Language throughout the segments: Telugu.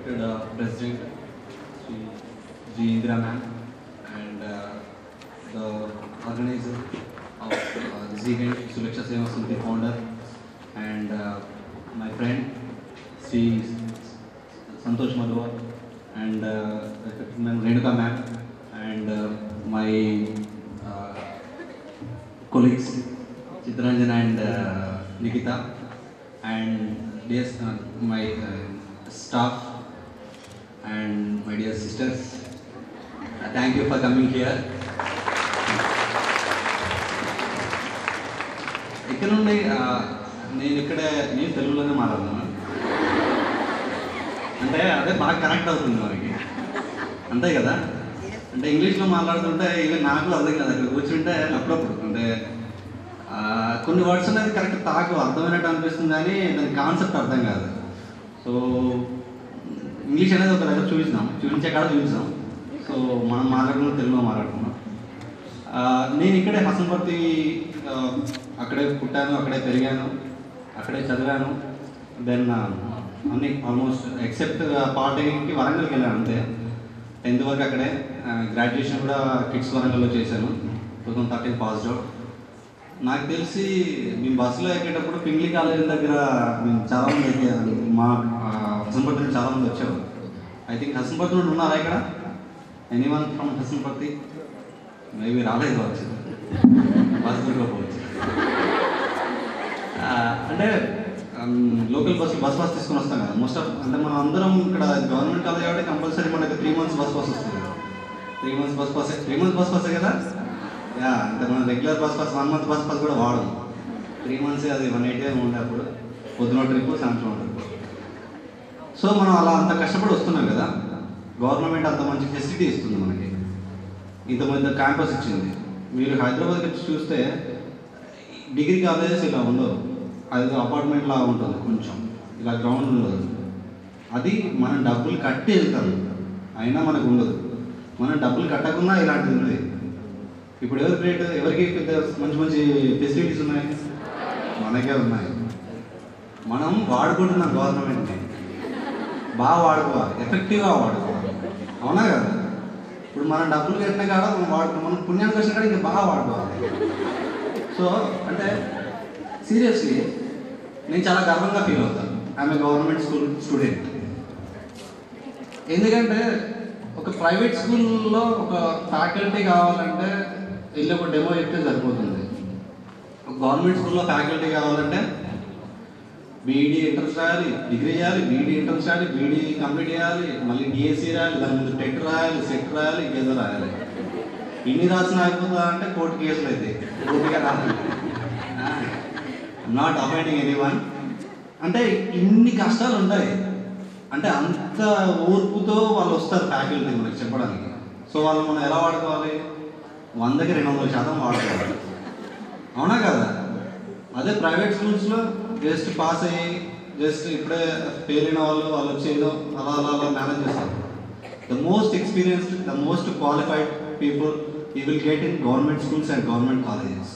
respected President Sri G. Indira ma'am and the organizer of this event, Suraksha Seva Samiti founder, and my friend Sri Santosh Madhua and Renuka ma'am and my colleagues Chitranjan and Nikita and yes, my staff and my dear sisters, thank you for coming here. ఇక్కడ నుండి నేను తెలుగులోనే మాట్లాడుతున్నాను అంటే అదే బాగా కనెక్ట్ అవుతుంది మనకి అంతే కదా. అంటే ఇంగ్లీష్లో మాట్లాడుతుంటే ఇవి నాకు అర్థం కాదు, అక్కడ కూర్చుంటే అప్పుడప్పుడు అంటే కొన్ని వర్డ్స్ అనేది కరెక్ట్ తాకు అర్థమైనట్టు అనిపిస్తుంది కానీ దాని కాన్సెప్ట్ అర్థం కాదు. సో ఇంగ్లీష్ అనేది ఒక దగ్గర చూపించే కాడ చూపించాం. సో మనం మాట్లాడుకున్నాం, తెలుగులో మాట్లాడుకున్నాం. నేను ఇక్కడే హసన్పర్తి అక్కడే పుట్టాను, అక్కడే పెరిగాను, అక్కడే చదివాను. దెన్ అన్ని ఆల్మోస్ట్ ఎక్సెప్ట్ పాలిటెక్నిక్కి వరంగల్కి వెళ్ళాను అంతే. 10th వరకు అక్కడే, గ్రాడ్యుయేషన్ కూడా కిడ్స్ వరంగల్లో చేశాను. 2013 పాస్డ్ అవుట్. నాకు తెలిసి మేము బస్సులో ఎక్కేటప్పుడు పింగ్లీ కాలేజ్ దగ్గర మేము చాలామంది ఎక్కాను. మా హసన్పర్తి నుండి చాలామంది వచ్చారు. ఐ థింక్ హసన్పర్తి నుండి ఉన్నారా ఇక్కడ? Anyone from Hasanparthy? మేబీ రాలేదు కావచ్చు, బస్ దొరకపోవచ్చు. అంటే లోకల్ బస్ తీసుకొని వస్తాం కదా మోస్ట్ ఆఫ్. అంటే మనం అందరం ఇక్కడ గవర్నమెంట్ కాలేజ్ కాబట్టి కంపల్సరీ మనకి 3 months బస్ వస్తుంది. 3 months బస్ పాసే కదా. అంటే మనం regular bus 1 month bus pass కూడా వాడము. 3 months అది 180 ఉండే అప్పుడు పొద్దున ట్రిప్, సాయంత్రం ట్రిప్. సో మనం అలా అంత కష్టపడి వస్తున్నాం కదా. గవర్నమెంట్ అంత మంచి ఫెసిలిటీ ఇస్తుంది మనకి, ఇంత పెద్ద క్యాంపస్ ఇచ్చింది. మీరు హైదరాబాద్కి వచ్చి చూస్తే డిగ్రీ కాలేజెస్ ఇలా ఉండవు. అది అపార్ట్మెంట్ లాగా ఉంటుంది, కొంచెం ఇలా గ్రౌండ్ ఉండదు. అది మనం డబ్బులు కట్టి వెళ్తాం, అయినా మనకు ఉండదు. మనం డబ్బులు కట్టకుండా ఇలాంటిది ఉంది. ఇప్పుడు ఎవరికి పెద్ద మంచి మంచి ఫెసిలిటీస్ ఉన్నాయి? మనకే ఉన్నాయి. మనం వాడుకుంటున్నాం గవర్నమెంట్ని, బాగా వాడుకోవాలి, ఎఫెక్టివ్గా వాడుకోవాలి. అవునా కదా? ఇప్పుడు మనం డబ్బులు కట్టిన కాడ మనం పుణ్యానికి వచ్చిన కాడ ఇంకా బాగా వాడుకోవాలి. సో అంటే సీరియస్లీ నేను చాలా గర్వంగా ఫీల్ అవుతాను. I'm a government school student. ఎందుకంటే ఒక ప్రైవేట్ స్కూల్లో ఒక ఫ్యాకల్టీ కావాలంటే వెళ్ళి ఒక డెమో చెప్తే సరిపోతుంది. ఒక గవర్నమెంట్ స్కూల్లో ఫ్యాకల్టీ కావాలంటే బీఈడీ ఎంట్రన్స్ రాయాలి, డిగ్రీ చేయాలి, బీఈడీ ఎంట్రన్స్ రాయాలి, బీఈడీ కంప్లీట్ చేయాలి, మళ్ళీ డిఎస్సీ రాయాలి, దాని ముందు టెట్ రాయాలి, సెట్ రాయాలి, ఇంకేదో రాయాలి. ఇన్ని రాసిన అయిపోతుందా అంటే కోర్టు కేసులు అయితే కోర్టుగా రాయాలి. Not appointing anyone. అంటే ఇన్ని కష్టాలు ఉంటాయి. అంటే అంత ఓర్పుతో వాళ్ళు వస్తారు ఫ్యాకల్టీ మనకి చెప్పడానికి. సో వాళ్ళు మనం ఎలా వాడుకోవాలి? 100కి 200% వాడుకోవాలి. అవునా కదా? అదే ప్రైవేట్ స్కూల్స్లో జస్ట్ పాస్ అయ్యి జస్ట్ ఇప్పుడే ఫెయిల్ అయిన వాళ్ళు వచ్చి ఏదో అలా మేనేజ్ చేస్తారు. The most experienced, the most qualified people you will get in government schools and government colleges.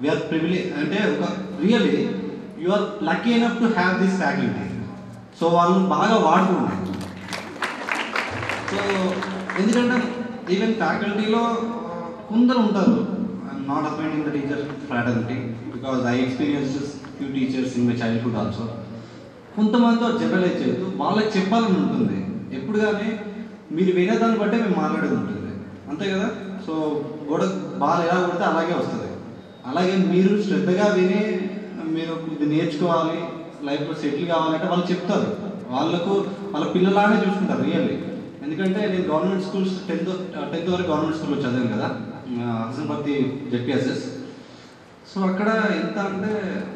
We are privilege అంటే ఒక really you are lucky enough to have this faculty. So వాళ్ళని బాగా వాడుకుంటారు. సో ఎందుకంటే ఈవెన్ ఫ్యాకల్టీలో కొందరు ఉంటారు, I'm not appointing the teacher fraternity because I experienced few teachers in my childhood also. కొంతమందితో జనరలైజ్ చేయొద్దు, వాళ్ళకి చెప్పాలని ఉంటుంది ఎప్పుడు. కానీ మీరు వినేదాన్ని బట్టే మేము మాట్లాడేది ఉంటుంది, అంతే కదా. సో బాల్ ఎలా కొడితే అలాగే వస్తుంది. అలాగే మీరు శ్రద్ధగా విని మీరు ఇది నేర్చుకోవాలి, లైఫ్లో సెటిల్ కావాలంటే వాళ్ళు చెప్తారు. వాళ్ళ పిల్లలానే చూసుకుంటారు రియల్లీ. ఎందుకంటే నేను గవర్నమెంట్ స్కూల్స్ 10th వరకు గవర్నమెంట్ స్కూల్లో చదివాను కదా, హసన్పర్తి జెడ్పీఎస్ఎస్. సో అక్కడ ఎంత అంటే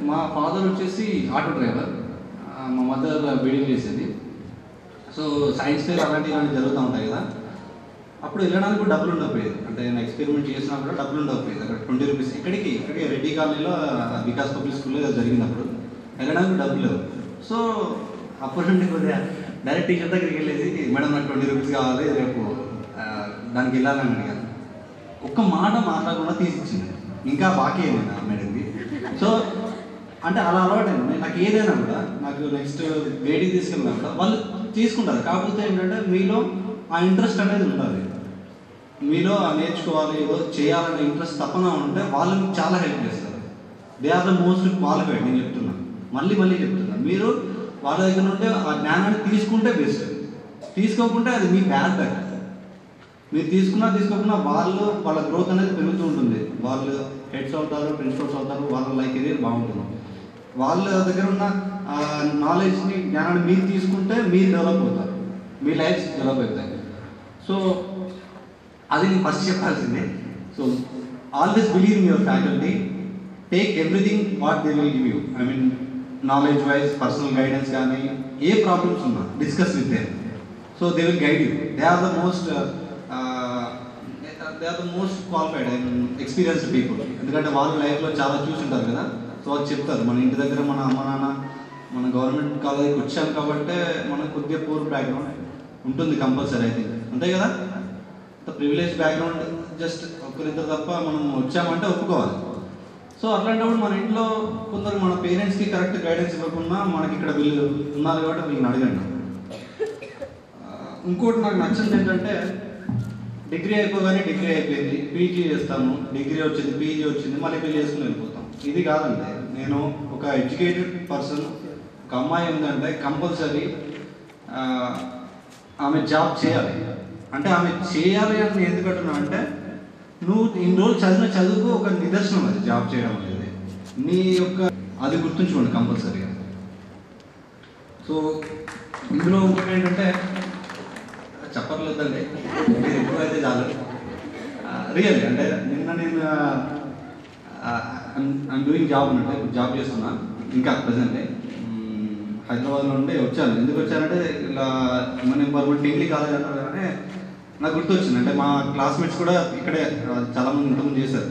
మా ఫాదర్ వచ్చేసి ఆటో డ్రైవర్, మా మదర్ బీడీలు చేసేది. సో సైన్స్ ఫేర్ అలాంటివి జరుగుతూ ఉంటాయి కదా. అప్పుడు వెళ్ళడానికి కూడా డబ్బులు ఉండకపోయేది. అంటే నేను ఎక్స్పెరిమెంట్ చేసినా కూడా డబ్బులు ఉండకపోయేది. అక్కడ 20 రూపీస్. ఇక్కడికి రెడ్డి కాలనీలో వికాస్ పబ్లిక్ స్కూల్లో జరిగినప్పుడు వెళ్ళడానికి డబ్బులు లేవు. సో అప్పటి నుండి కొద్దిగా డైరెక్ట్ టీచర్ దగ్గరికి వెళ్ళేసి మేడం నాకు 20 రూపీస్ కావాలి, రేపు దానికి వెళ్ళాలని అడిగాను. ఒక్క మాట మాట్లాడకుండా తీసిచ్చింది. ఇంకా బాకీ అయింది ఆ మేడంకి. సో అంటే అలా అలవాటైంది. నాకు ఏదైనా కూడా నాకు నెక్స్ట్ వేడికి తీసుకెళ్ళినా కూడా వాళ్ళు తీసుకుంటారు. కాకపోతే ఏంటంటే మీలో ఆ ఇంట్రెస్ట్ అనేది ఉండాలి, మీలో ఆ నేర్చుకోవాలి ఏదో చేయాలనే ఇంట్రెస్ట్ తప్పన ఉంటే వాళ్ళు మీకు చాలా హెల్ప్ చేస్తారు. They are the most qualified. నేను చెప్తున్నాను, మళ్ళీ చెప్తున్నాను. మీరు వాళ్ళ దగ్గర నుండి ఆ జ్ఞానాన్ని తీసుకుంటే బెస్ట్, తీసుకోకుంటే అది మీ బ్యాడ్ బ్యాక్. మీరు తీసుకోకుండా వాళ్ళ గ్రోత్ అనేది పెరుగుతూ ఉంటుంది. వాళ్ళు హెడ్స్ అవుతారు, ప్రిన్సిపల్స్ అవుతారు, వాళ్ళ లైఫ్ కెరీర్ బాగుంటుంది. వాళ్ళ దగ్గర ఉన్న నాలెడ్జ్ని, జ్ఞానాన్ని మీరు తీసుకుంటే మీరు డెవలప్ అవుతారు, మీ లైఫ్ డెవలప్ అవుతాయి. సో అది నేను ఫస్ట్ చెప్పాల్సిందే. So always believe in your faculty, take everything what they will give you. I mean knowledge wise, personal guidance కానీ ఏ ప్రాబ్లమ్స్ ఉన్నా discuss with them. So they will guide you. They are the most qualified and experienced people. ఎందుకంటే వాళ్ళు లైఫ్లో చాలా చూసి ఉంటారు కదా. సో వాళ్ళు చెప్తారు. మన ఇంటి దగ్గర మన అమ్మ నాన్న మన గవర్నమెంట్ కాలేజీకి వచ్చాం కాబట్టి మనకు కొద్దిగా పూర్ బ్యాక్గ్రౌండ్ ఉంటుంది కంపల్సరీ అయితే, అంతే కదా. ప్రివిలేజ్ బ్యాక్గ్రౌండ్ జస్ట్ ఒకరిద్దరు తప్ప మనం వచ్చామంటే ఒప్పుకోవాలి. సో అట్లాంటప్పుడు మన ఇంట్లో కొందరు మన పేరెంట్స్కి కరెక్ట్ గైడెన్స్ ఇవ్వకుండా మనకి ఇక్కడ వీళ్ళు ఉన్నారు కాబట్టి వీళ్ళని అడగండి. ఇంకోటి నాకు నచ్చింది ఏంటంటే, డిగ్రీ అయిపోగానే డిగ్రీ అయిపోయింది, పీజీ చేస్తాము, డిగ్రీ వచ్చింది, పీజీ వచ్చింది, మళ్ళీ పెళ్లి చేసుకుని వెళ్ళిపోతాం. ఇది కాదండి. నేను ఒక ఎడ్యుకేటెడ్ పర్సన్, ఒక అమ్మాయి ఉందంటే కంపల్సరీ ఆమె జాబ్ చేయాలి. అంటే ఆమె చేయాలి అని ఎందుకు అంటున్నా అంటే, నువ్వు ఇన్ని రోజులు చదివిన చదువుకు ఒక నిదర్శనం అది జాబ్ చేయడం అనేది. నీ యొక్క అది గుర్తుంచుకోండి కంపల్సరీగా. సో ఇందులో ఇంకొకటి ఏంటంటే, చెప్పట్లేదండి మీరు ఎక్కువైతే చాలు. రియల్లీ అంటే నిన్న నేను ఐమ్ డూయింగ్ జాబ్ అన్నట్టు, ఇప్పుడు జాబ్ చేస్తున్నా ఇంకా ప్రజెంటే. హైదరాబాద్లో ఉంటే వచ్చాను. ఎందుకు వచ్చానంటే, ఇలా మన ఎంపవర్మెంట్ డిగ్రీ కాలేజ్ అంటారు కానీ నాకు గుర్తొచ్చింది. అంటే మా క్లాస్మేట్స్ కూడా ఇక్కడే చాలామంది ఇంతకుముందు చేశారు,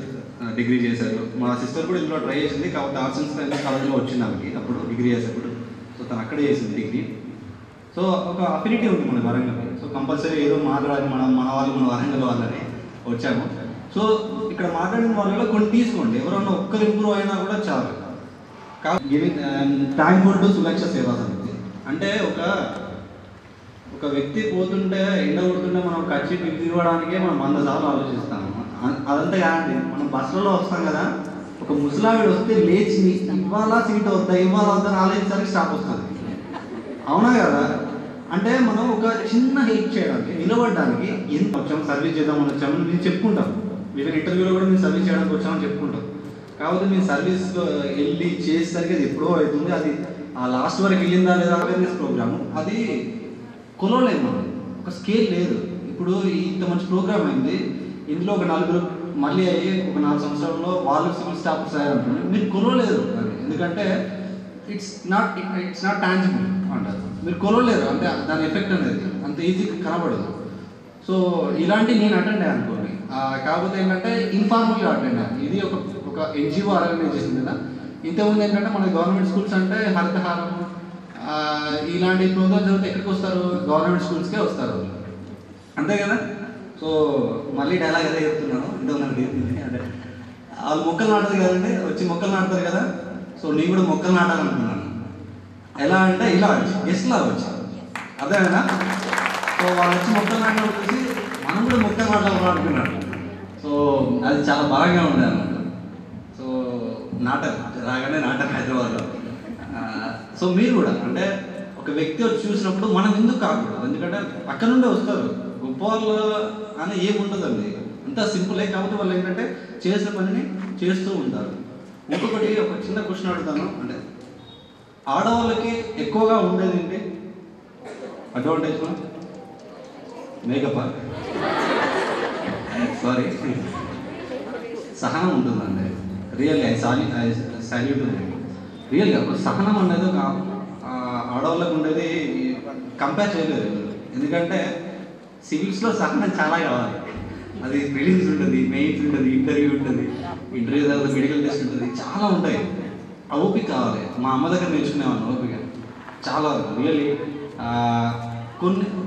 డిగ్రీ చేశారు. మా సిస్టర్ కూడా ఇందులో ట్రై చేసింది, కాబట్టి ఆర్ట్స్ అండ్ సైన్స్ కాలేజ్లో వచ్చింది ఆమెకి అప్పుడు డిగ్రీ చేసేప్పుడు. సో తను అక్కడే చేసింది డిగ్రీ. సో ఒక అఫినిటీ ఉంది మన వరంగల్. సో కంపల్సరీ ఏదో మాట్లాడాలి, మన వాళ్ళు మన వరంగల్ వాళ్ళని వచ్చాము. సో ఇక్కడ మాట్లాడిన వాళ్ళలో కొన్ని తీసుకోండి, ఎవరన్నా ఒక్కరు ఇంప్రూవ్ అయినా కూడా చాలు. గివింగ్ థ్యాంక్ఫుల్ టు సులక్ష సేవా సమితి. అంటే ఒక వ్యక్తి పోతుంటే, ఎండ కొడుతుంటే మనం కచ్చి తిరగడానికే మనం 100 సార్లు ఆలోచిస్తాము. అదంతా కాదండి. మనం బస్సులలో వస్తాం కదా, ఒక ముసలావిడ వస్తే లేచి ఇవ్వాలా సీట్ వద్దా అని ఆలోచించడానికి స్టాప్ వస్తుంది, అవునా కదా. అంటే మనం ఒక చిన్న హెల్ప్ చేయడానికి, నిలబడడానికి ఎంత వచ్చాము, సర్వీస్ చేద్దామని వచ్చాము నేను చెప్పుకుంటాం. ఈవెన్ ఇంటర్వ్యూలో కూడా మేము సర్వీస్ చేయడానికి వచ్చామని చెప్పుకుంటాం. కాబట్టి మేము సర్వీస్లో వెళ్ళి చేసేసరికి అది ఎప్పుడో అవుతుంది. అది ఆ లాస్ట్ వరకు వెళ్ళిందా లేదా అవేర్నెస్ ప్రోగ్రాము, అది కొలవలేదు మనం, ఒక స్కేల్ లేదు. ఇప్పుడు ఇంత మంచి ప్రోగ్రామ్ అయింది, ఇందులో ఒక 4 మళ్ళీ అయ్యి ఒక 4 సంవత్సరాల్లో వాళ్ళు సివిల్ స్టాఫ్స్ అయ్యారంటున్నారు. మీరు కొలవలేదు అది, ఎందుకంటే ఇట్స్ నాట్ టాంజిబుల్ అంటారు. మీరు కొలవలేరు, అంటే దాని ఎఫెక్ట్ అనేది అంత ఈజీగా కనబడదు. సో ఇలాంటి నేను అటెండ్ అయ్యాను అనుకోండి. కాకపోతే ఏంటంటే ఇన్ఫార్మల్గా అటెండ్ అయ్యాను. ఇది ఒక ఎన్జిఓ ఆర్గనైజ్ చేసింది కదా. ఇంతకుముందు ఏంటంటే మన గవర్నమెంట్ స్కూల్స్ అంటే హరితహారం ఇలాంటి ప్రోగ్రామ్ జరిగితే ఎక్కడికి వస్తారు, గవర్నమెంట్ స్కూల్స్కే వస్తారు, అంతే కదా. సో మళ్ళీ డైలాగ్ అదే చెప్తున్నాను, ఇంతకుముందు చెప్పింది అదే. వాళ్ళు మొక్కలు నాటదు కదండి, వచ్చి మొక్కలు నాటుతారు కదా. సో నేను కూడా మొక్కలు నాటాలనుకున్నాను. ఎలా అంటే ఇలా వచ్చి గెస్ట్లా వచ్చి అదేనా. సో వాళ్ళు వచ్చి మొక్కలు నాటడం చూసి మనం కూడా మొక్కలు నాటాలనుకున్నాను. సో అది చాలా బలంగా ఉండేది అన్నమాట. సో రాగానే నాటారు హైదరాబాద్లో. సో మీరు కూడా అంటే ఒక వ్యక్తి వచ్చి చూసినప్పుడు మనం ఎందుకు కాకూడదు, ఎందుకంటే అక్కడ నుండే వస్తారు. గొప్ప వాళ్ళు అని ఏముండదండి, అంతా సింపులే. కాబట్టి వాళ్ళు ఏంటంటే చేసిన పనిని చేస్తూ ఉంటారు. ఇంకొకటి ఒక చిన్న క్వశ్చన్ అడుగుతాను, అంటే ఆడవాళ్ళకి ఎక్కువగా ఉండేది ఏంటి అడ్వాంటేజ్? మేకప్, సారీ, సహనం ఉంటుందండి. రియల్లీ ఐ సాల్యూట్ ఉంది. రియల్గా ఒక సహనం అనేది ఒక ఆడవాళ్ళకు ఉండేది కంపేర్ చేయలేదు. ఎందుకంటే సివిల్స్లో సహనం చాలా కావాలి. అది ప్రిలిమ్స్ ఉంటుంది, మెయిన్స్ ఉంటుంది, ఇంటర్వ్యూ ఉంటుంది, ఇంటర్వ్యూ తర్వాత మెడికల్ టెస్ట్ ఉంటుంది, చాలా ఉంటాయి. ఆ ఓపిక కావాలి. మా అమ్మ దగ్గర నేర్చుకునేవాళ్ళు ఓపిక చాలా. రియల్లీ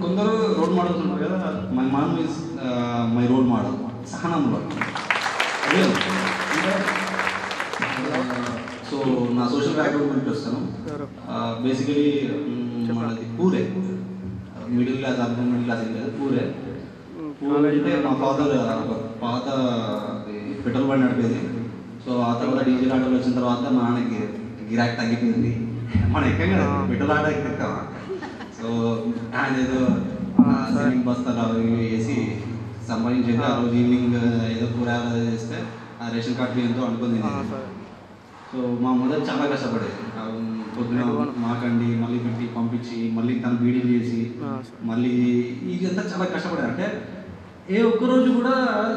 కొందరు రోల్ మోడల్స్ ఉంటారు కదా, my mom is my role model సహనంలో. రియల్ అంటే సో నా సోషల్ బ్యాక్గ్రౌండ్ గురించి వస్తాను. బేసికలీ మనది పూరే middle class urban middle class ఏం లేదు, పూరే. పూర్ అంటే మా ఫాదర్ ఒక పాత పెట్రోల్ బండి నడిపేది. సో ఆ తర్వాత డీజిల్ ఆటోలు వచ్చిన తర్వాత మా నాన్నకి గిరాకీ తగ్గిపోయింది. మనం ఎక్కం కదా పెట్రోల్ ఆటో ఎక్కాం. సో ఆయన ఏదో సిమెంట్ బస్తాలు అవి వేసి సంపాదించేది. ఆ రోజు ఈవినింగ్ ఏదో కూరగాయలు చేస్తే ఆ రేషన్ కార్డు ఎంతో అనుకుంది. సో మా మదర్ చాలా కష్టపడేది. పొద్దున మాకండి మళ్ళీ పెట్టి పంపించి మళ్ళీ తను బీడీలు చేసి మళ్ళీ ఇదంతా చాలా కష్టపడేది. అంటే ఏ ఒక్కరోజు కూడా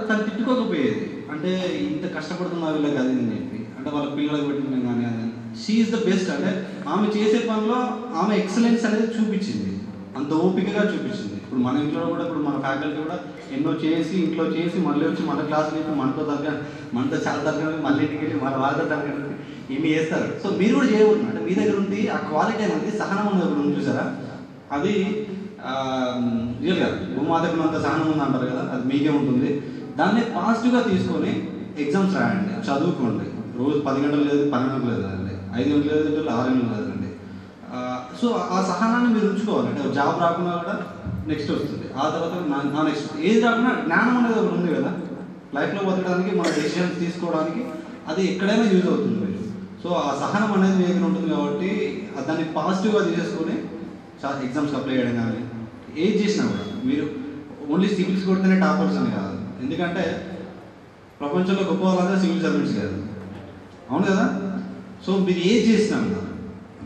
తను తిట్టుకోకపోయేది. అంటే ఇంత కష్టపడుతున్నా వీళ్ళకి అది అని చెప్పి, అంటే వాళ్ళ పిల్లలకు పెట్టిన కానీ అది షీఈస్ ద బెస్ట్. అంటే ఆమె చేసే పనిలో ఆమె ఎక్సలెన్స్ అనేది చూపించింది, అంత ఓపికగా చూపించింది. ఇప్పుడు మన ఇంట్లో కూడా ఇప్పుడు మన ఫ్యాకల్టీ కూడా ఎన్నో చేసి ఇంట్లో చేసి మళ్ళీ వచ్చి మన క్లాసులు చెప్పి మనతో చాలా తగ్గ మళ్ళీ ఇంటికి వెళ్ళి మన వాళ్ళతో తగ్గ ఇన్ని చేస్తారు. సో మీరు కూడా చేయకూడదు. అంటే మీ దగ్గర ఉంది ఆ క్వాలిటీ అనేది, సహనం అనేది ఒకటి ఉంది చూసారా, అది రియల్గా భూమాతకున్నంత సహనం ఉంది అంటారు కదా, అది మీకే ఉంటుంది. దాన్ని పాజిటివ్గా తీసుకొని ఎగ్జామ్స్ రాయండి, చదువుకోండి. రోజు 10 గంటలు లేదు 12 గంటలు లేదండి, 5 గంటలు లేదు 6 గంటలు లేదండి. సో ఆ సహనాన్ని మీరు ఉంచుకోవాలి. అంటే జాబ్ రాకుండా కూడా నెక్స్ట్ వస్తుంది, ఆ తర్వాత నా నెక్స్ట్ ఏది రాకుండా జ్ఞానం అనేది ఒకటి ఉంది కదా లైఫ్లో బతకడానికి, మన డెసిషన్స్ తీసుకోవడానికి అది ఎక్కడైనా యూజ్ అవుతుంది మీరు. సో ఆ సహనం అనేది మీ దగ్గర ఉంటుంది కాబట్టి దాన్ని పాజిటివ్గా తీసేసుకొని ఎగ్జామ్స్కి అప్లై చేయడం కానీ ఏది చేసినా కూడా మీరు ఓన్లీ సివిల్స్ కొడితేనే టాపర్స్ అని కాదు. ఎందుకంటే ప్రపంచంలో గొప్ప వాళ్ళంతా సివిల్ సర్వెంట్స్ కాదు, అవును కదా. సో మీరు ఏది చేసినా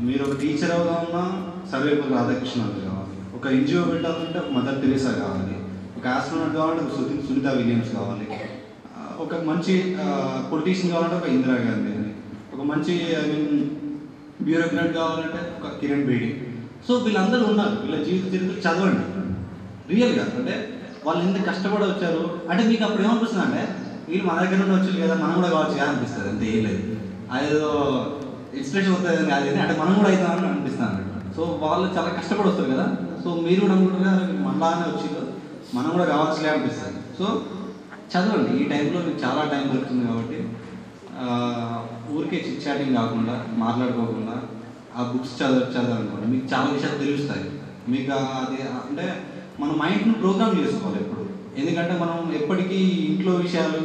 మీరు ఒక టీచర్ అవుదామన్నా సర్వేపల్లి రాధాకృష్ణన్ కావాలి, ఒక ఎన్జిఓ పెట్టాలంటే ఒక మదర్ తెరీసా కావాలి, ఒక ఆస్ట్రోనాట్ కావాలంటే ఒక సునీత విలియమ్స్ కావాలి, ఒక మంచి పొలిటీషియన్ కావాలంటే ఒక ఇందిరాగాంధీ అని, ఒక మంచి బ్యూరోక్రాట్ కావాలంటే ఒక కిరణ్ బేడి. సో వీళ్ళందరూ ఉన్నారు, వీళ్ళ జీవిత చరిత్ర చదవండి రియల్గా. అంటే వాళ్ళు ఎంత కష్టపడి వచ్చారు అంటే మీకు అప్పుడు ఏమనిపిస్తుంది అంటే వీళ్ళు మన దగ్గర నుండి వచ్చారు కదా మనం కూడా కావచ్చు కదా అనిపిస్తుంది. అంతే ఏం లేదు, అదేదో ఇన్స్పిరేషన్ వస్తుంది కాదు అంటే మనం కూడా అవుతామని అనిపిస్తుంది అన్నట్టు. సో వాళ్ళు చాలా కష్టపడి వస్తారు కదా, సో మీరు కూడా అనుకుంటారు మనలానే వచ్చిందో మనం కూడా కావాల్సిలే అనిపిస్తుంది. సో చదవండి, ఈ టైంలో మీకు చాలా టైం దొరుకుతుంది కాబట్టి ఊరికే చిట్ చాటింగ్ కాకుండా మాట్లాడుకోకుండా ఆ బుక్స్ చదవాలనుకోండి, మీకు చాలా విషయాలు తెలుస్తాయి. మీకు అది అంటే మన మైండ్ను ప్రోగ్రామ్ చేసుకోవాలి ఎప్పుడు. ఎందుకంటే మనం ఎప్పటికీ ఇంట్లో విషయాలు,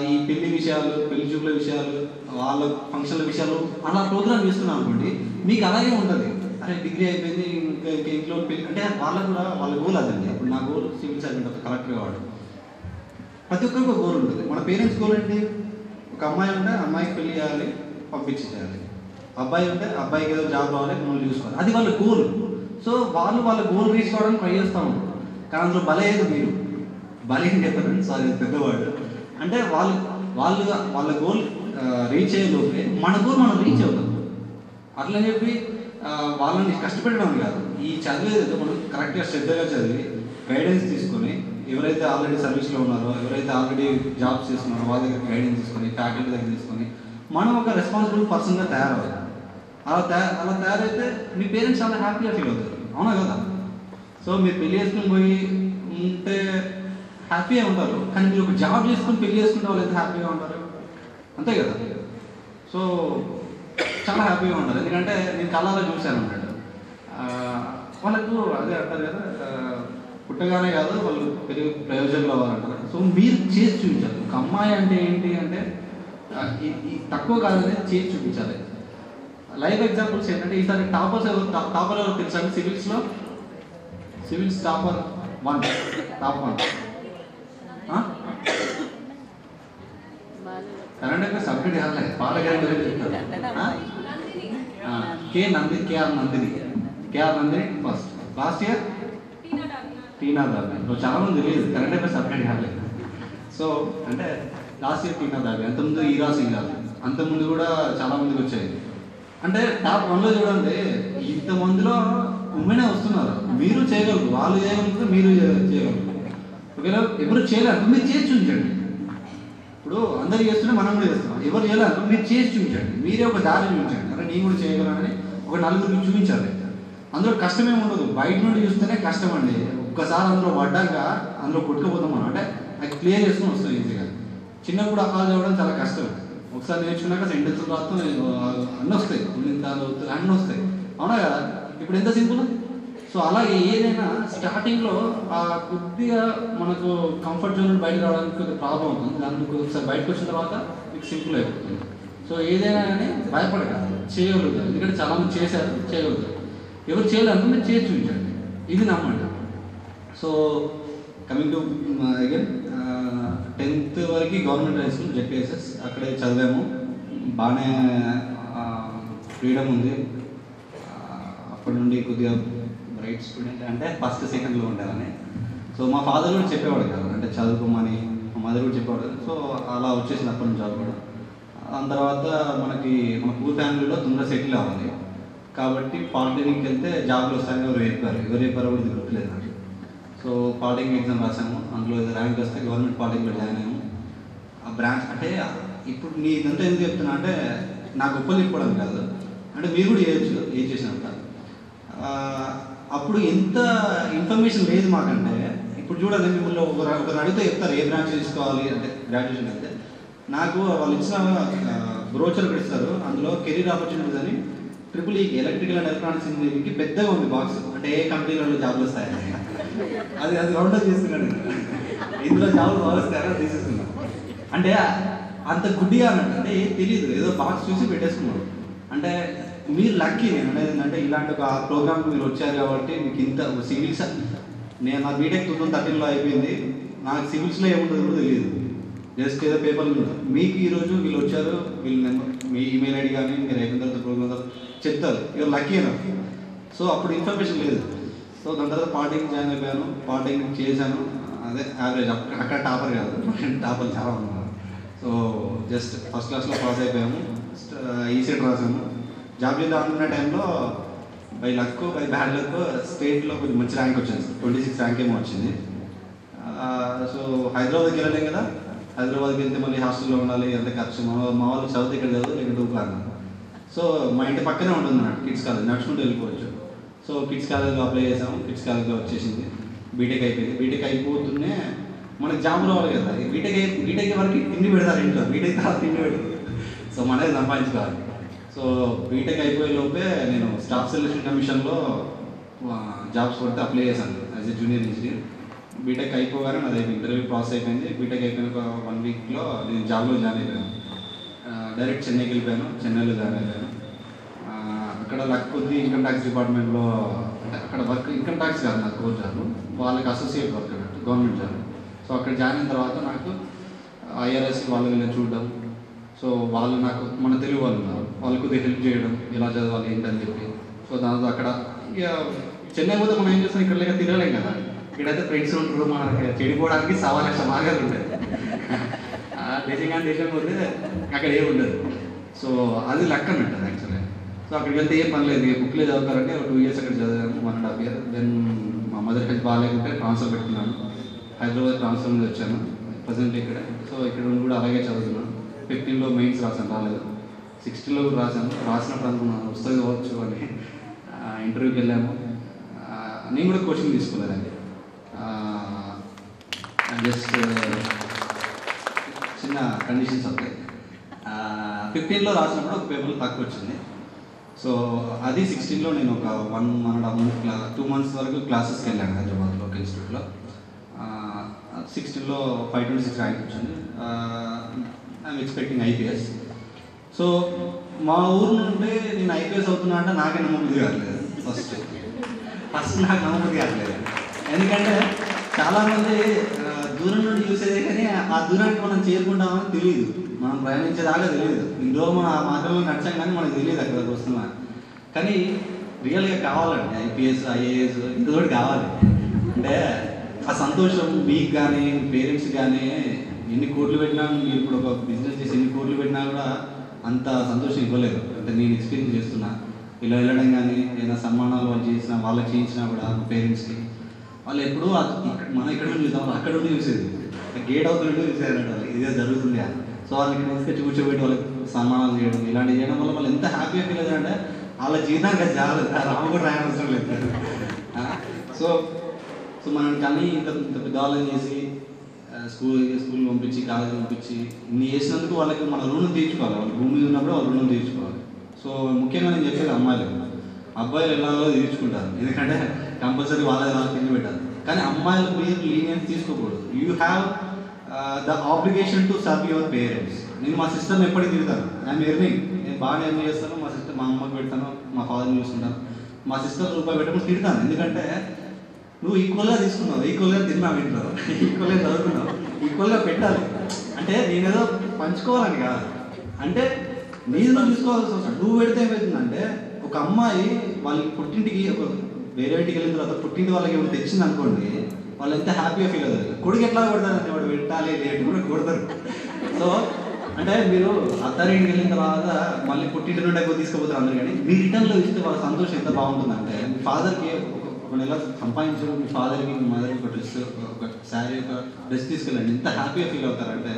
ఈ పెళ్లి విషయాలు, పెళ్లి చూపుల విషయాలు, వాళ్ళ ఫంక్షన్ల విషయాలు అలా ప్రోగ్రామ్ చేస్తున్నాం అనుకోండి, మీకు అలాగే ఉంటుంది. అరే డిగ్రీ అయిపోయింది ఇంకా ఇంట్లో పెళ్లి అంటే వాళ్ళకు కూడా వాళ్ళ గోల్ అదండి. ఇప్పుడు నా గోల్ సివిల్ సర్వెంట్ కలెక్టర్ కావడం. ప్రతి ఒక్కరికి ఒక గోల్ ఉంటుంది. మన పేరెంట్స్ గోల్ ఏంటి, ఒక అమ్మాయి ఉంటే అమ్మాయికి పెళ్లి చేయాలి, పంపించేయాలి. అబ్బాయి ఉంటే అబ్బాయికి ఏదో జాబ్ రావాలి, మిమ్మల్ని చూసుకోవాలి, అది వాళ్ళ గోల్. సో వాళ్ళ గోల్ రీచ్ కావడానికి ట్రై చేస్తూ ఉంటారు. కానీ అందులో బలయ్యేది మీరు, బలేం చెప్పారండి సారీ పెద్దవాడు. అంటే వాళ్ళ గోల్ రీచ్ అయ్యేలోపే మన గోల్ మనం రీచ్ అవుతాం. అట్లని చెప్పి వాళ్ళని కష్టపెట్టడం కాదు. ఈ చదివేది మనం కరెక్ట్గా శ్రద్ధగా చదివి గైడెన్స్ తీసుకొని, ఎవరైతే ఆల్రెడీ సర్వీస్లో ఉన్నారో, ఎవరైతే ఆల్రెడీ జాబ్స్ చేస్తున్నారో వాళ్ళ దగ్గర గైడెన్స్ తీసుకొని, ఫ్యాకల్టీ దగ్గర తీసుకొని మనం ఒక రెస్పాన్సిబుల్ పర్సన్గా తయారవ్వాలి. అలా తయారైతే మీ పేరెంట్స్ చాలా హ్యాపీగా ఫీల్ అవుతారు, అవునా కదా. సో మీరు పెళ్లి చేసుకుని పోయి ఉంటే హ్యాపీగా ఉంటారు, కానీ మీరు ఒక జాబ్ చేసుకుని పెళ్లి చేసుకుంటే వాళ్ళు ఎంత హ్యాపీగా ఉంటారు, అంతే కదా. సో చాలా హ్యాపీగా ఉంటారు, ఎందుకంటే నేను కళ్ళలో చూశాను అన్నట్టు. వాళ్ళకు అదే అంటారు కదా, పుట్టగానే కాదు వాళ్ళు పెరిగి ప్రయోజకులు అవ్వాలంటారు. సో మీరు చేసి చూపించాలి. ఒక అమ్మాయి అంటే ఏంటి అంటే తక్కువ కాదని చేసి చూపించాలి. లైవ్ ఎగ్జాంపుల్స్ ఏంటంటే ఈసారి టాపర్ ఎవరు తెలుసా సివిల్స్ టాపర్ 1 టాప్ 1 కరెంట్ అయితే సబ్జెక్ట్ కాలేదు, పాల కరెంట్ చెప్తారు. KR Nandini first. Last year Tina Dabi. చాలా మంది తెలియదు, కరెంట్ అయితే సబ్జెక్ట్ కాలేదు. సో అంటే లాస్ట్ ఇయర్ టీనా దాబే, అంతకుముందు ఈరా సింగ్ కాదు, అంతకుముందు కూడా చాలా మందికి వచ్చాయి. అంటే టాప్ 1లో చూడండి, ఇంతమందిలో ఉమెనే వస్తున్నారు. మీరు చేయగలరు, వాళ్ళు చేయగలిగితే మీరు చేయగలరు. ఒకవేళ ఎవరు చేయలేరు మీరు చేసి చూపించండి. ఇప్పుడు అందరు చేస్తుంటే మనం కూడా చేస్తున్నాం. ఎవరు చేయలేరు మీరు చేసి చూపించండి, మీరే ఒక దారి చూపించండి. అంటే నేను కూడా చేయగలనని ఒక నలుగురికి చూపించాలి. అందులో కష్టమేమి ఉండదు, బయట నుండి చూస్తేనే కష్టం అండి. ఒక్కసారి అందులో పడ్డాక అందులో కొట్టుకుపోతాం మనం. అంటే అది క్లియర్ చేసుకుని వస్తుంది ఈజీగా. చిన్నప్పుడు అకాలు చదవడం చాలా కష్టం. ఒకసారి నేర్చుకున్నాక సెంటెన్స్ రాస్తాం, అన్నీ వస్తాయి, అన్నీ వస్తాయి, అవునా కదా. ఇప్పుడు ఎంత సింపుల్, సో అలాగే ఏదైనా స్టార్టింగ్లో ఆ కొద్దిగా మనకు కంఫర్ట్ జోన్ బయటకు రావడానికి కొద్దిగా ప్రాబ్లం అవుతుంది. దానికి ఒకసారి బయటకు వచ్చిన తర్వాత మీకు సింపుల్ అయిపోతుంది. సో ఏదైనా కానీ భయపడకండి, చేయగలుగుతారు. ఎందుకంటే చాలామంది చేశారు, చేయగలుగుతారు. ఎవరు చేయలేరు మీరు చేసి చూపించండి, ఇది నమ్మండి. So coming to again 10th వరకు గవర్నమెంట్ హై స్కూల్ జెడ్పీఎస్ఎస్, అక్కడే చదివాము. బాగానే ఫ్రీడమ్ ఉంది. అప్పటి నుండి కొద్దిగా బ్రైట్ స్టూడెంట్, అంటే ఫస్ట్ సెకండ్లో ఉండాలని. సో మా ఫాదర్ కూడా చెప్పేవాడు కదా, అంటే చదువుకోమని. మా మదర్ కూడా చెప్పేవాడు. సో అలా వచ్చేసింది అప్పటి నుంచి చదువుకోవడం. దాని తర్వాత మన పూర్ ఫ్యామిలీలో తొందరగా సెటిల్ అవ్వాలి కాబట్టి పాలిటెక్నిక్కి వెళ్తే జాబ్లు వస్తాయని ఎవరు చెప్పారో కూడా గుర్తులేదు నాకు. సో పాలిటెక్నిక్ ఎగ్జామ్ రాసాము, అందులో ర్యాంక్ వస్తే గవర్నమెంట్ పాలిటెక్నిక్లో జాయిన్ అయ్యాము. ఆ బ్రాంచ్ అంటే ఇప్పుడు నీ ఇదంతా ఎందుకు చెప్తున్నా అంటే నాకు గొప్పలు చెప్పడం కాదు, అంటే మీరు కూడా చేయొచ్చు ఏం చేసినంత. అప్పుడు ఎంత ఇన్ఫర్మేషన్ లేదు మాకంటే. ఇప్పుడు చూడండి, మిమ్మల్ని ఒకరు అడిగితే చెప్తారు ఏ బ్రాంచ్ తీసుకోవాలి అంటే గ్రాడ్యుయేషన్ అయితే. నాకు వాళ్ళు ఇచ్చిన బ్రోచర్ కూడా ఇస్తారు, అందులో కెరీర్ ఆపర్చునిటీస్ అని EEE ఎలక్ట్రికల్ అండ్ ఎలక్ట్రానిక్స్ ఇంజనీరింగ్కి పెద్దగా ఉంది బాక్స్, అంటే ఏ కంపెనీలలో జాబ్లు వస్తాయని. అది రౌండప్ చేస్తున్నాను, ఇందులో జాబ్లు బాగా వస్తాయని తీసేస్తున్నాను. అంటే అంత గుడ్డిగా అన్నట్టు, అంటే తెలియదు, ఏదో బాక్స్ చూసి పెట్టేసుకున్నాను. అంటే మీరు లక్కీ, నేను అనేది ఏంటంటే ఇలాంటి ఒక ప్రోగ్రామ్కి మీరు వచ్చారు కాబట్టి మీకు ఇంత సివిల్స్. నేను నా బీటెక్ 2013లో అయిపోయింది, నాకు సివిల్స్లో ఏముంటుందో కూడా తెలియదు. జస్ట్ ఏదో పేపర్లు ఉంటుంది. మీకు ఈరోజు వీళ్ళు వచ్చారు, వీళ్ళు నెంబర్ మీ ఈమెయిల్ ఐడి కానీ మీరు అయిపోయిన తర్వాత ప్రోగ్రామ్ చెప్తారు, ఇవాళ లక్కీ అయినా. సో అప్పుడు ఇన్ఫర్మేషన్ లేదు. సో దాని తర్వాత పాలిటెక్నిక్ జాయిన్ అయిపోయాను, పాలిటెక్నిక్ చేశాను. అదే యావరేజ్, అక్కడ టాపర్ కాదు, టాపర్లు చాలా ఉన్నారు. సో జస్ట్ ఫస్ట్ క్లాస్లో పాస్ అయిపోయాము. ఈసెట్ రాసాము. జాబ్ చేద్దాం అనుకున్న టైంలో by luck by bad luck స్టేట్లో కొంచెం మంచి ర్యాంక్ వచ్చింది, 26 ర్యాంక్ ఏమో వచ్చింది. సో హైదరాబాద్కి వెళ్ళలేం కదా, హైదరాబాద్కి వెళ్తే మళ్ళీ హాస్టల్లో ఉండాలి, ఎంత ఖర్చు. మా వాళ్ళు చదివితే ఇక్కడ చదువు లేకుంటే ఊపారు. సో మా ఇంటి పక్కనే ఉంటుంది అన్నట్టు కిడ్స్ కాలేజ్, నడుచుకుంటూ వెళ్ళిపోవచ్చు. సో కిడ్స్ కాలేజ్లో అప్లై చేసాము, కిడ్స్ కాలేజ్లో వచ్చేసింది. బీటెక్ అయిపోయింది. బీటెక్ అయిపోతూనే మనకు జాబ్ రావాలి కదా, బీటెక్ వరకు తిండి పెడతారు ఇంట్లో, బీటెక్ తర్వాత తిండి పెడతారు. సో మనది సంపాదించుకోవాలి. సో బీటెక్ అయిపోయే లోపే నేను స్టాఫ్ సెలక్షన్ కమిషన్లో జాబ్స్ పడితే అప్లై చేశాను as a junior engineer. B Tech అయిపోగానే నాది ఇంటర్వ్యూ ప్రాసెస్ అయిపోయింది. బీటెక్ అయిపోయిన ఒక 1 వీక్లో నేను జాబ్లో జాయిన్ అయిపోయాను. డైరెక్ట్ చెన్నైకి వెళ్ళిపోయాను, చెన్నైలో జాయిన్ అయిపోయాను. అక్కడ లక్ కొద్ది ఇన్కమ్ ట్యాక్స్ డిపార్ట్మెంట్లో, అంటే అక్కడ వర్క్ ఇన్కమ్ ట్యాక్స్ కాదు నాకు కోర్ జాబ్, వాళ్ళకి అసోసియేట్ వర్క్ అన్నట్టు గవర్నమెంట్ జాబ్. సో అక్కడ జాయిన్ అయిన తర్వాత నాకు IRS వాళ్ళు వెళ్ళి చూడడం. సో వాళ్ళు నాకు మన తెలుగు వాళ్ళు ఉన్నారు, వాళ్ళు కొద్దిగా హెల్ప్ చేయడం, ఎలా చదవాలి ఏంటని చెప్పి. సో దాంతో అక్కడ ఇక చెన్నై పోతే మనం ఏం చేస్తాం, ఇక్కడ లేక తిరగలేం కదా. ఇక్కడైతే ఫ్రెండ్స్ ఉంటారు, మనకి చెడిపోవడానికి 1,000,000 మార్గాలు ఉంటాయి. దేశం కానీ దేశం పోతే అక్కడ ఏమి ఉండదు. సో అది లక్ అన్నట్టు యాక్చువల్గా. సో అక్కడికి వెళ్తే ఏం పని లేదు, బుక్లే చదువుతారంటే 2 ఇయర్స్ అక్కడ చదివాను, 1.5 years. దెన్ మా మదర్ హెల్త్ బాగాలేకుంటే ట్రాన్స్ఫర్ పెట్టుకున్నాను, హైదరాబాద్ ట్రాన్స్ఫర్ మీద వచ్చాను ప్రజెంట్ ఇక్కడ. సో ఇక్కడ కూడా అలాగే చదువుతున్నాను. 15లో మెయిన్స్ రాసాను, రాలేదు. 16లో కూడా రాసినప్పుడు అనుకున్నాను వస్తుంది కావచ్చు అని. ఇంటర్వ్యూకి వెళ్ళాము. నేను కూడా కోచింగ్ తీసుకోలేదండి, జస్ట్ చిన్న కండిషన్స్ ఉంటాయి. 15లో రాసినప్పుడు ఒక పేపర్లో తక్కువ వచ్చింది. సో అది 16లో నేను ఒక 1.5 month 2 months వరకు క్లాసెస్కి వెళ్ళాను హైదరాబాద్లో ఒక ఇన్స్టిట్యూట్లో. 16లో 526 ర్యాంక్ వచ్చింది. I'm expecting IPS. సో మా ఊరు నుండి నేను IPS అవుతున్నా అంటే నాకే నమ్మబుద్ధి కావట్లేదు. ఫస్ట్ నాకు నమ్మబుద్ధి కావట్లేదు, ఎందుకంటే చాలామంది దూరం నుండి చూసేదే కానీ ఆ దూరానికి మనం చేరుకుంటామని తెలియదు, మనం ప్రయాణించేదాకా తెలియదు. ఇందులో మనం ఆ మార్గంలో నడిచాం కానీ మనకు తెలియదు అక్కడికి వస్తున్నా. కానీ రియల్గా కావాలండి IPS IAS ఇది కూడా కావాలి. అంటే ఆ సంతోషం మీకు కానీ పేరెంట్స్ కానీ ఎన్ని కోట్లు పెట్టినా, మీరు ఇప్పుడు ఒక బిజినెస్ చేసి ఎన్ని కోట్లు పెట్టినా కూడా అంత సంతోషం ఇవ్వలేదు. అంటే నేను ఎక్స్పీరియన్స్ చేస్తున్నా. ఇలా వెళ్ళడం కానీ ఏదైనా సన్మానాలు వాళ్ళు చేసినా, వాళ్ళకి చేయించినా కూడా మా పేరెంట్స్కి వాళ్ళు ఎప్పుడూ మనం ఇక్కడ నుండి చూసాం, అక్కడ నుండి చూసేది, గేట్ అవుతుంటే చూసేయాలంటే వాళ్ళు ఇదే జరుగుతుంది. సో వాళ్ళకి తీసుకొచ్చి కూర్చోబెట్టి వాళ్ళకి సన్మానాలు చేయడం, ఇలాంటివి చేయడం వల్ల వాళ్ళు ఎంత హ్యాపీగా ఫీల్ అవుతారంటే వాళ్ళ జీవితానికి అది చాలా రామ కూడా రాయవసరం లేదు. సో మనం కానీ ఇంత పెద్ద వాళ్ళని చేసి స్కూల్ పంపించి కాలేజీ పంపించి ఇన్ని చేసినందుకు వాళ్ళకి మన రుణం తీర్చుకోవాలి. వాళ్ళు భూమి మీద ఉన్నప్పుడు వాళ్ళు రుణం తీర్చుకోవాలి. సో ముఖ్యంగా నేను చెప్పేది అబ్బాయిలు ఎలాగో తీర్చుకుంటారు, ఎందుకంటే కంపల్సరీ వాళ్ళది వాళ్ళకి తిండి పెట్టాలి. కానీ అమ్మాయిలకు మీరు లీనియన్స్ తీసుకోకూడదు. You have the obligation to serve your parents. నేను మా సిస్టర్ని ఎప్పటికీ తిడతాను, ఐఎమ్ ఎర్నింగ్, నేను బాగా ఎర్న్ చేస్తాను, మా సిస్టర్ మా అమ్మకి పెడతాను, మా ఫాదర్ని చూసుకుంటాను, మా సిస్టర్ రూపాయి పెట్టకుండా తిడతాను. ఎందుకంటే నువ్వు ఈక్వల్గా తీసుకున్నావు, ఈక్వల్గా తిన్నావు, ఇంట్లో ఈక్వల్గా చదువుకున్నావు, ఈక్వల్గా పెట్టాలి. అంటే నేనేదో పంచుకోవాలని కాదు, అంటే నీది నువ్వు తీసుకోవాల్సి వస్తుంది. నువ్వు పెడితే ఏమవుతుందంటే ఒక అమ్మాయి వాళ్ళ పుట్టింటికి ఒక వేరే ఇంటికి వెళ్ళిన తర్వాత పుట్టింటి వాళ్ళకి ఏమైనా తెచ్చింది అనుకోండి, వాళ్ళు ఎంత హ్యాపీగా ఫీల్ అవుతారు. కొడుకు ఎట్లా కొడతారంటే వాడు పెట్టాలి లేట్ కూడా కొడతారు. సో అంటే మీరు అత్తారింటికి వెళ్ళిన తర్వాత మళ్ళీ పుట్టింటి నుండి ఎక్కువ తీసుకుపోతారు అందరు, కానీ మీ రిటర్న్లో ఇస్తే వాళ్ళ సంతోషం ఎంత బాగుంటుందంటే మీ ఫాదర్కి ఒక నెల సంపాదించు, మీ ఫాదర్కి మీ మదర్కి ఒక డ్రెస్, ఒక శారీ, ఒక డ్రెస్ తీసుకెళ్ళండి, ఎంత హ్యాపీగా ఫీల్ అవుతారంటే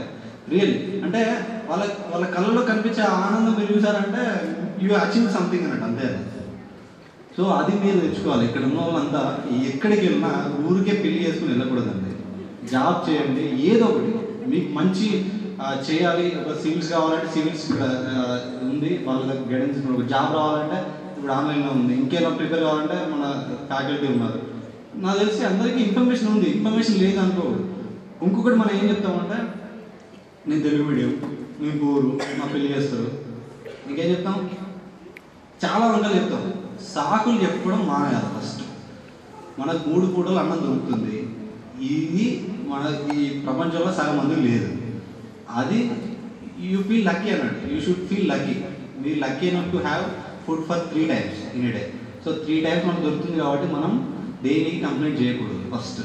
రియల్లీ. అంటే వాళ్ళ కళ్ళలో కనిపించే ఆనందం మీరు చూసారంటే యూ అచీవ్ సంథింగ్ అన్నట్టు, అంతే. సో అది మీరు తెచ్చుకోవాలి. ఇక్కడ ఉన్న వాళ్ళంతా ఎక్కడికి వెళ్ళినా ఊరికే పెళ్లి చేసుకుని వెళ్ళకూడదండి. జాబ్ చేయండి, ఏదో ఒకటి మీకు మంచి చేయాలి. ఒక సివిల్స్ కావాలంటే సివిల్స్ ఉంది, వాళ్ళ దగ్గర గైడెన్స్. ఒక జాబ్ రావాలంటే ఇప్పుడు ఆన్లైన్లో ఉంది, ఇంకేదో ప్రిపేర్ కావాలంటే మన ఫ్యాకల్టీ ఉన్నారు. నాకు తెలిసి అందరికీ ఇన్ఫర్మేషన్ ఉంది, ఇన్ఫర్మేషన్ లేదనుకో. ఇంకొకటి మనం ఏం చెప్తామంటే నేను తెలుగు మీడియం, నేను ఊరు, మా పెళ్లి చేస్తారు, ఇంకేం చెప్తాం, చాలా వంటలు చెప్తాం. సాకులు చెప్పడం మానేయాలి. ఫస్ట్ మనకు 3 పూటలు అన్నం దొరుకుతుంది, ఇది మన ఈ ప్రపంచంలో సగం మందికి లేదు. అది యూ ఫీల్ లక్కీ అన్నట్టు, యూ షుడ్ ఫీల్ లక్కీ. మీరు lucky enough to have food for 3 times in a day. So 3 times మనకు దొరుకుతుంది కాబట్టి మనం దేనికి కంప్లైంట్ చేయకూడదు ఫస్ట్.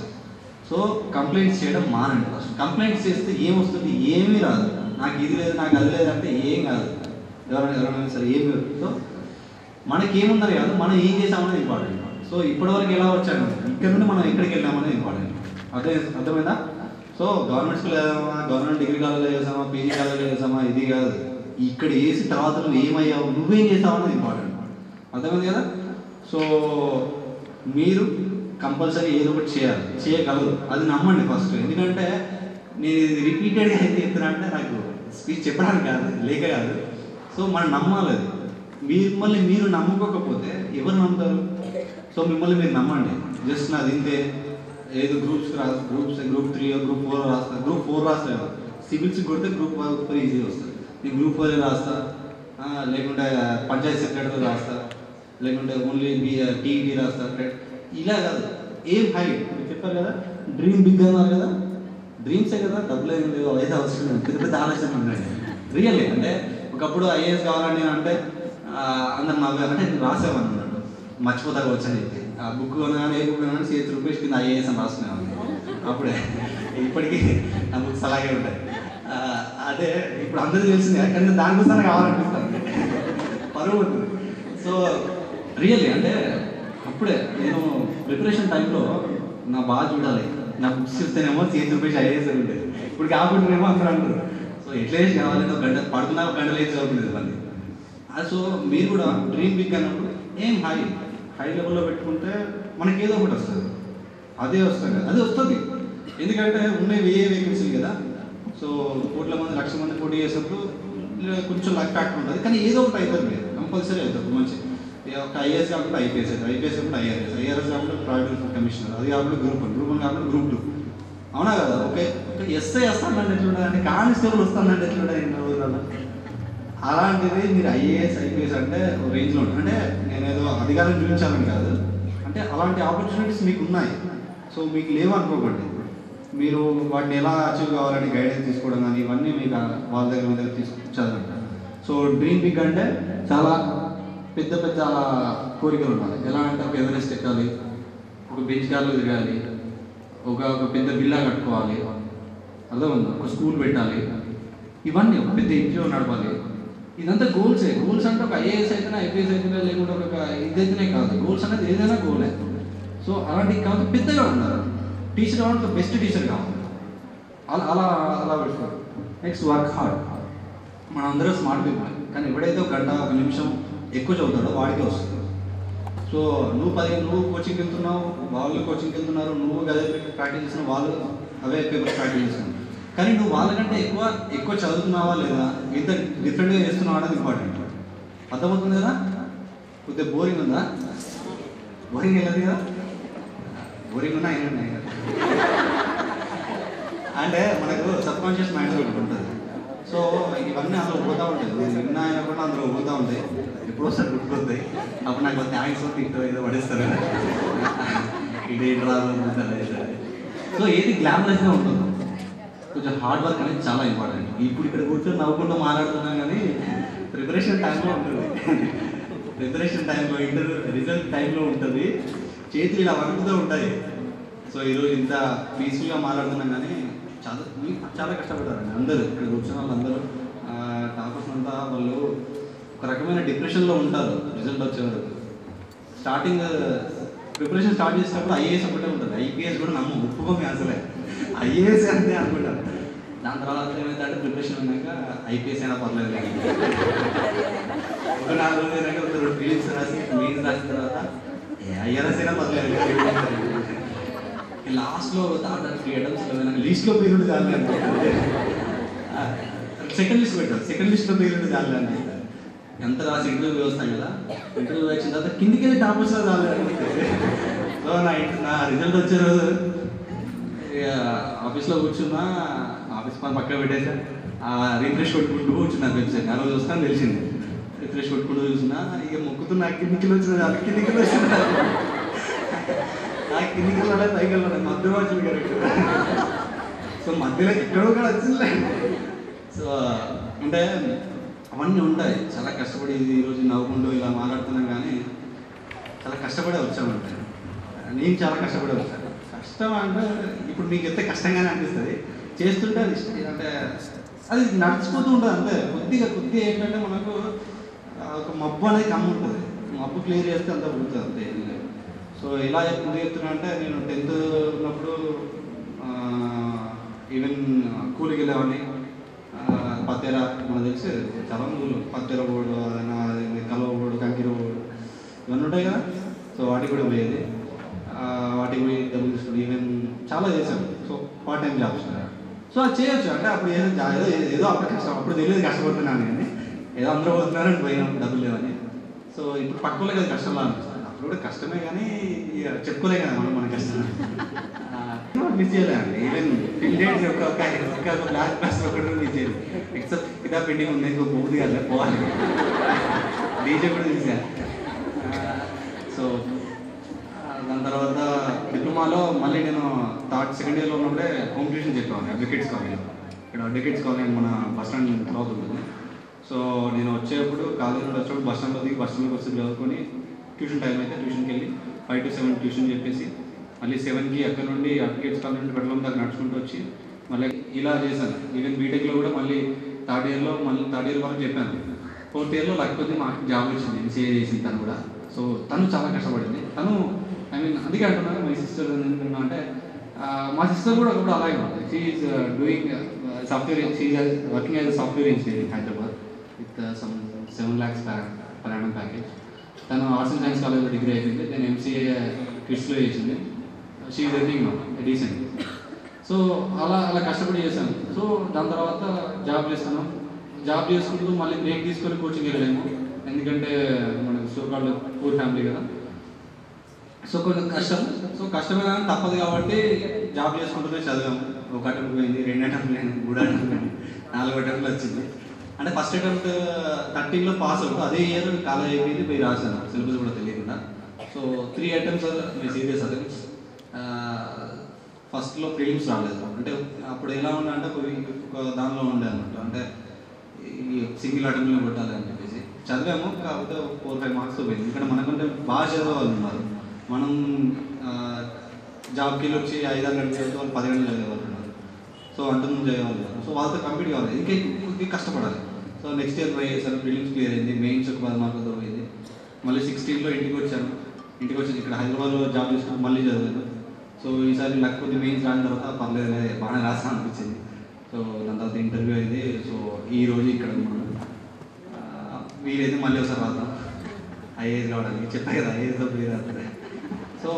సో కంప్లైంట్స్ చేయడం మానండి. ఫస్ట్ కంప్లైంట్స్ చేస్తే ఏమొస్తుంది, ఏమీ రాదు. నాకు ఇది లేదు, నాకు అది లేదు అంటే ఏం కాదు, ఎవరైనా సరే ఏమి. సో మనకేముందని కాదు, మనం ఏం చేసామనేది ఇంపార్టెంట్. సో ఇప్పటివరకు ఎలా వచ్చాము, ఇక్కడ నుండి మనం ఎక్కడికి వెళ్ళామనేది ఇంపార్టెంట్. అర్థమైందా? సో గవర్నమెంట్ స్కూల్ వేసామా, గవర్నమెంట్ డిగ్రీ కాలేజ్లో వేసామా, పీజీ కాలేజ్లో వేసామా, ఇది కాదు. ఇక్కడ వేసి తర్వాత నువ్వు ఏమయ్యావు, నువ్వేం చేసావు అనేది ఇంపార్టెంట్. అర్థమైంది కదా? సో మీరు కంపల్సరీ ఏదో ఒకటి చేయగలరు, అది నమ్మండి ఫస్ట్. ఎందుకంటే నేను ఇది రిపీటెడ్గా అయితే చెప్తున్నా అంటే నాకు స్పీచ్ చెప్పడానికి కాదు, లేక కాదు. సో మనం నమ్మాలి అది. మిమ్మల్ని మీరు నమ్ముకోకపోతే ఎవరు నమ్ముతారు? సో మిమ్మల్ని మీరు నమ్మండి. జస్ట్ నాది ఇంతే, ఏదో గ్రూప్ 3, గ్రూప్ 4 రాస్తా. గ్రూప్ 4 రాస్తాను, సివిల్స్ కొడితే గ్రూప్ 4 ఈజీగా వస్తుంది. నేను గ్రూప్ 4 రాస్తా, లేకుంటే పంచాయతీ సెక్రటరీ రాస్తా, లేకుంటే ఓన్లీ టీఈటీ రాస్తా. ఇలా కాదు, ఏం హై మీరు చెప్పారు కదా, డ్రీమ్ బిగ్ అన్నారు కదా, డ్రీమ్సే కదా, డబ్బులు ఏమి లేవు, అయితే అవసరం లేదు, పెద్ద పెద్ద ఆలోచన ఉన్నాయి. రియల్లీ అంటే ఒకప్పుడు ఐఏఎస్ కావాలని అంటే అందరు నవ్వారు, అంటే నేను రాసేవాను అన్నట్టు, మర్చిపోతా వచ్చని చెప్పి ఆ బుక్ కొనగానే ఏ బుక్ కొనగానే ₹7 కింద ఐఏఎస్ అని రాసుకునేవాడిని. అప్పుడే ఇప్పటికీ ఆ బుక్స్ అలాగే ఉంటాయి. అదే ఇప్పుడు అందరికీ తెలిసింది, కానీ దానికోసం కావాలనిపిస్తాను, పరువు ఉంటుంది. సో రియల్లీ అంటే అప్పుడే నేను ప్రిపరేషన్ టైంలో నా బాగా చూడాలి, నా బుక్స్ చూస్తేనేమో ₹7 ఐఏఎస్ ఉండేది. ఇప్పుడు కాకుండానేమో అందరూ అంటారు. సో ఎట్లా వేసి కావాలంటే ఒక గంట పడుతున్నా, ఒక గంటలు వేసి చదువుకునేది మళ్ళీ. సో మీరు కూడా డ్రీమ్ బిగ్ అన్నప్పుడు ఏం హై లెవెల్లో పెట్టుకుంటే మనకి ఏదో ఒకటి వస్తుంది, అదే వస్తుంది కదా, అది వస్తుంది. ఎందుకంటే ఉన్నవి వేకెన్సీలు కదా. సో కోట్ల మంది, లక్ష మంది పోటీ చేసినప్పుడు కొంచెం లక్ ఫ్యాక్టర్ ఉంటుంది, కానీ ఏదో ఒకటి అవుతుంది, మీరు కంపల్సరీ అవుతుంది. మంచి ఒక ఐఏఎస్ కాకుండా ఐపీఎస్ అవుతుంది, ఐపీఎస్ కాకుండా ఐఆర్ఎస్ కాకుండా ప్రైవేట్ కమిషనర్, అది కాకుండా గ్రూప్ 1 కాకుండా గ్రూప్ 2. అవునా కదా? ఓకే ఎస్ఐ వస్తానంటే ఎట్లుంటుందంటే, కానిస్టేబుల్ వస్తానంటే ఎట్లుంటుంది. అలాంటిది మీరు ఐఏఎస్ ఐపీఎస్ అంటే రేంజ్లో ఉంటుంది. అంటే నేనేదో అధికారం చూపించాలని కాదు, అంటే అలాంటి ఆపర్చునిటీస్ మీకు ఉన్నాయి. సో మీకు లేవు అనుకోకండి, మీరు వాటిని ఎలా అచీవ్ కావాలని గైడెన్స్ తీసుకోవడం కానీ ఇవన్నీ మీకు వాళ్ళ దగ్గర తీసుకొచ్చారంట. సో డ్రీమ్ బిగ్ అంటే చాలా పెద్ద పెద్ద కోరికలు ఉండాలి. ఎలా అంటే ఒక ఎవరెస్ట్ ఎక్కాలి, ఒక బెంచ్ కార్లో తిరగాలి, ఒక పెద్ద విల్లా కట్టుకోవాలి, అర్థమైందా, ఒక స్కూల్ పెట్టాలి, ఇవన్నీ ఒక పెద్ద ఇంట్లో నడపాలి. ఇదంతా గోల్సే. గోల్స్ అంటే ఒక ఐఏఎస్ అయితేనే, ఐపీఎస్ అయితేనే, లేకుంటే ఒక ఇదైతేనే కాదు. గోల్స్ అనేది ఏదైనా గోలే. సో అలాంటివి కాదు, పెద్దగా ఉన్నారు. టీచర్ కావాలంటే బెస్ట్ టీచర్ కావాలి, అలా పెట్టుకోవాలి. Next work hard. మనం అందరూ స్మార్ట్ పీపుల్, కానీ ఎవడైతే ఒక గంట, ఒక నిమిషం ఎక్కువ చదువుతాడో వాడికే వస్తుంది. సో నువ్వు కోచింగ్కి వెళ్తున్నావు, వాళ్ళు కోచింగ్కి వెళ్తున్నారు, నువ్వు అదే ప్రాక్టీస్ చేస్తున్నావు, వాళ్ళు అవే పేపర్స్ ప్రాక్టీస్ చేస్తున్నావు. కానీ నువ్వు వాళ్ళకంటే ఎక్కువ చదువుతున్నావా లేదా, ఇంత డిఫరెంట్గా చేస్తున్నావా అనేది ఇంపార్టెంట్. అర్థమవుతుంది కదా? కొద్దిగా బోరింగ్ ఉందా? బోరింగ్ వెళ్ళదు కదా? బోరింగ్ ఉన్నా అయినా ఉన్నాయి కదా. అంటే మనకు సబ్కాన్షియస్ మైండ్ ఒకటి ఉంటుంది. సో ఇవన్నీ అందులో పోతూ ఉంటాయి, విన్నా అయినా కూడా అందులో పోతూ ఉంటాయి. ఎప్పుడో ఒకసారి గుర్తుకొస్తాయి. అప్పుడు నాకు థ్యాంక్స్ తింటూ ఏదో పడేస్తారు, ఇదేంటి రాదు. సో ఏది గ్లామరస్గా ఉంటుంది, కొంచెం హార్డ్ వర్క్ అనేది చాలా ఇంపార్టెంట్. ఇప్పుడు ఇక్కడ కూర్చొని నవ్వుకుంటూ మాట్లాడుతున్నాం కానీ ప్రిపరేషన్ టైంలో ఉంటుంది, ప్రిపరేషన్ టైంలో ఇంటర్వ్యూ రిజల్ట్ టైంలో ఉంటుంది, చేతులు ఇలా వణుకుతూ ఉంటాయి. సో ఈరోజు ఇంత పీస్ఫుల్గా మాట్లాడుతున్నాం కానీ చాలా చాలా కష్టపడ్డారండి అందరూ. ఇక్కడ కూర్చున్న వాళ్ళందరూ టాపర్స్ అంతా వాళ్ళు ఒక రకమైన డిప్రెషన్లో ఉంటారు రిజల్ట్ వచ్చేవరకు. స్టార్టింగ్ ప్రిపరేషన్ స్టార్ట్ చేసినప్పుడు ఐఏఎస్ ఒకటే ఉంటుంది, ఐపీఎస్ కూడా ఒప్పుకోమే అసలే, ఐఏఎస్ అంతే అనుకుంటారు. దాని తర్వాత ఏమైతే ప్రిపరేషన్ ఉన్నాక ఐపీఎస్ అయినా పర్లేదు కానీ ఒక 4 రోజులు అయినాక ఒక 2 ఫిలిమ్స్ రాసి మెయిన్స్ రాసిన తర్వాత ఐఆర్ఎస్ అయినా పర్లేదు. లాస్ట్లో థర్డ్ 3 అటెంప్ట్స్లో లిస్ట్లో పేరు చాలు అనుకుంటారు, సెకండ్ లిస్ట్ పెట్టారు, సెకండ్ లిస్ట్లో పేరు చాలు అనుకుంటారు. ఎంత రాసి ఇంటర్వ్యూ వస్తాయి కదా, ఇంటర్వ్యూ వచ్చిన తర్వాత కిందికి వెళ్ళి టాపర్స్ చాలు అనుకుంటారు. సో నా రిజల్ట్ వచ్చే రోజు ఆఫీస్లో కూర్చున్నా, ఆఫీస్ పక్కన పెట్టేసా, రిఫ్రెష్ కొట్టుకుంటూ కూర్చున్నా వెబ్సైట్. ఆ రోజు వస్తాను తెలిసింది, రిఫ్రెష్ కొట్టుకుంటూ చూసినా ఇక మొక్కుతున్నా కిందికి వచ్చినది, అది కిందికి వచ్చింది, ఆ కిందికి వెళ్ళాలి పైకి వెళ్ళాలి మధ్యలో వచ్చింది కరెక్ట్. సో మధ్యలో ఎక్కడో కూడా వచ్చింది. సో అంటే అవన్నీ ఉంటాయి. చాలా కష్టపడి ఈరోజు నవ్వుకుంటూ ఇలా మాట్లాడుతున్నాం కానీ చాలా కష్టపడే వచ్చామంటే, నేను చాలా కష్టపడే వచ్చాను. కష్టం అంటే ఇప్పుడు మీకు ఎంత కష్టంగానే అనిపిస్తుంది, చేస్తుంటే అది అంటే అది నడిచిపోతూ ఉంటుంది అంతే. కొద్దిగా ఏంటంటే మనకు ఒక మబ్బు అనేది కమ్మి ఉంటుంది, మబ్బు క్లియర్ చేస్తే అంతా పోతుంది అంతే. సో ఇలా ఎందుకు చెప్తున్నా అంటే నేను 10th ఉన్నప్పుడు ఈవెన్ కూలికి వెళ్ళేవాడిని. పత్తేర మనకు తెలిసి చాలా ఊళ్ళు, పత్తేర బోర్డు, కలవ బోర్డు, కంకిర బోర్డు ఇవన్నీ ఉంటాయి కదా. సో వాటికి కూడా పోయేది, వాటికి పోయి డబ్బులు తీసుకుని ఈవెన్ చాలా చేశాను. So part time jobs. So అది చేయొచ్చు అంటే అప్పుడు ఏదో అప్పుడు కష్టం, అప్పుడు తెలియదు కష్టపడుతున్నాను కానీ ఏదో అందరూ పోతున్నారని పోయినాం డబ్బులు లేవని. సో ఇప్పుడు పక్కలే కదా కష్టంలా అనిపిస్తుంది, అప్పుడు కూడా కష్టమే కానీ చెప్పుకోలే కదా మన కష్టం. మిస్ చేయలేదండి ఈవెన్ టిల్ డేట్ ఒక బ్లాక్ క్లాస్ ఒకటి మిస్ చేయలేదు, ఎక్సెప్ట్ పితా పెండింగ్ ఉంది, ఇంకో పోతుంది కదా పోవాలి, డీజే కూడా చూసా. సో దాని తర్వాత డిప్లొమాలో మళ్ళీ నేను సెకండ్ ఇయర్లో ఉన్నప్పుడే హోమ్ ట్యూషన్ చెప్పాను అడ్వకేట్స్ కాలేజ్. ఇక్కడ అడ్వకేట్స్ కాలేజ్ మన బస్ స్టాండ్ తర్వాత ఉంటుంది. సో నేను వచ్చేప్పుడు కాలేజ్ నుండి వచ్చేప్పుడు బస్ స్టాండ్లో దిగి బస్ స్టాండ్కి వచ్చి చదువుకొని ట్యూషన్ టైం అయితే ట్యూషన్కి వెళ్ళి 5 to 7 ట్యూషన్ చెప్పేసి మళ్ళీ 7కి అక్కడ నుండి అడ్వకేట్స్ కాలేజ్ నుండి పెట్టడం దాకా నడుచుకుంటూ వచ్చి మళ్ళీ ఇలా చేశాను. ఈవెన్ బీటెక్లో కూడా మళ్ళీ థర్డ్ ఇయర్ వరకు చెప్పాను. 4th ఇయర్లో లేకపోతే మాకు జాబ్ వచ్చింది, ఎంసీఏ చేసింది తను కూడా. సో తను చాలా కష్టపడింది. తను అందుకే అంటున్నాను మై సిస్టర్ ఎందుకున్నా అంటే మా సిస్టర్ కూడా ఒకప్పుడు అలాగే ఉంది. She is doing software, she is working as software engineer in Hyderabad with some 7 lakhs per annum package. తను ఆర్ట్స్ అండ్ సైన్స్ కాలేజ్లో డిగ్రీ అయిపోయింది, నేను ఎంసీఏ కిడ్స్లో చేసింది. She is earning decent. So అలా కష్టపడి చేశాను. సో దాని తర్వాత జాబ్ చేస్తాను. జాబ్ చేసుకుంటూ మళ్ళీ బ్రేక్ తీసుకొని కోచింగ్ వెళ్ళలేము, ఎందుకంటే మనకు సోకాల్డ్ పూర్ ఫ్యామిలీ కదా. సో కొంచెం కష్టం. సో కష్టమే కానీ తప్పదు కాబట్టి జాబ్ చేసుకుంటూనే చదివాము. 1 attempt పోయింది, 2 attempts పోయింది, 3 attempts పోయింది, 4 attempts వచ్చింది. అంటే ఫస్ట్ అటెంప్ట్ 13లో పాస్ అవుతుంది, అదే ఇయర్ కాలేజ్ అయిపోయింది, పోయి రాశాను సిలబస్ కూడా తెలియకుండా. So 3 attempts my serious attempts. ఫస్ట్లో ప్రిలిమ్స్ రాలేదు. అంటే అప్పుడు ఎలా ఉండే అంటే ఒక దానిలో ఉండే అనమాట, అంటే ఈ సింగిల్ అటెంప్ట్లో కొట్టాలి అని చెప్పేసి చదివాము. కాకపోతే 4-5 మార్క్స్తో పోయింది. ఎందుకంటే మనకంటే బాగా చదివే వాళ్ళు ఉన్నారు. మనం జాబ్కి వెళ్ళి వచ్చి 5-6 గంటలు చదివితే వాళ్ళు 10 గంటలు చదివేవాళ్ళు ఉన్నారు. సో అంతకుముందు చదివేవాళ్ళు కాదు. సో వాళ్ళతో కంప్లీట్ కావాలి, ఇంకే కష్టపడాలి. సో నెక్స్ట్ ఇయర్ ట్రై చేశాను, ప్రిలిమ్స్ క్లియర్ అయింది, మెయిన్స్ ఒక 10 మార్కులతో పోయింది. మళ్ళీ 16లో ఇంటికి వచ్చాను. ఇంటికి వచ్చి ఇక్కడ హైదరాబాద్లో జాబ్ చేసుకుని మళ్ళీ చదివాను. సో ఈసారి లేకపోతే మెయిన్స్ రాని తర్వాత పర్లేదు బాగానే రాసా అనిపించింది. సో దాని తర్వాత ఇంటర్వ్యూ అయింది. సో ఈరోజు ఇక్కడ ఉన్నాను. వీలైతే మళ్ళీ ఒకసారి రాద్దాం ఐఏఎస్ రావడానికి, చెప్పాయి కదా ఐఏఎస్లో పోయి రాస్తుంది. సో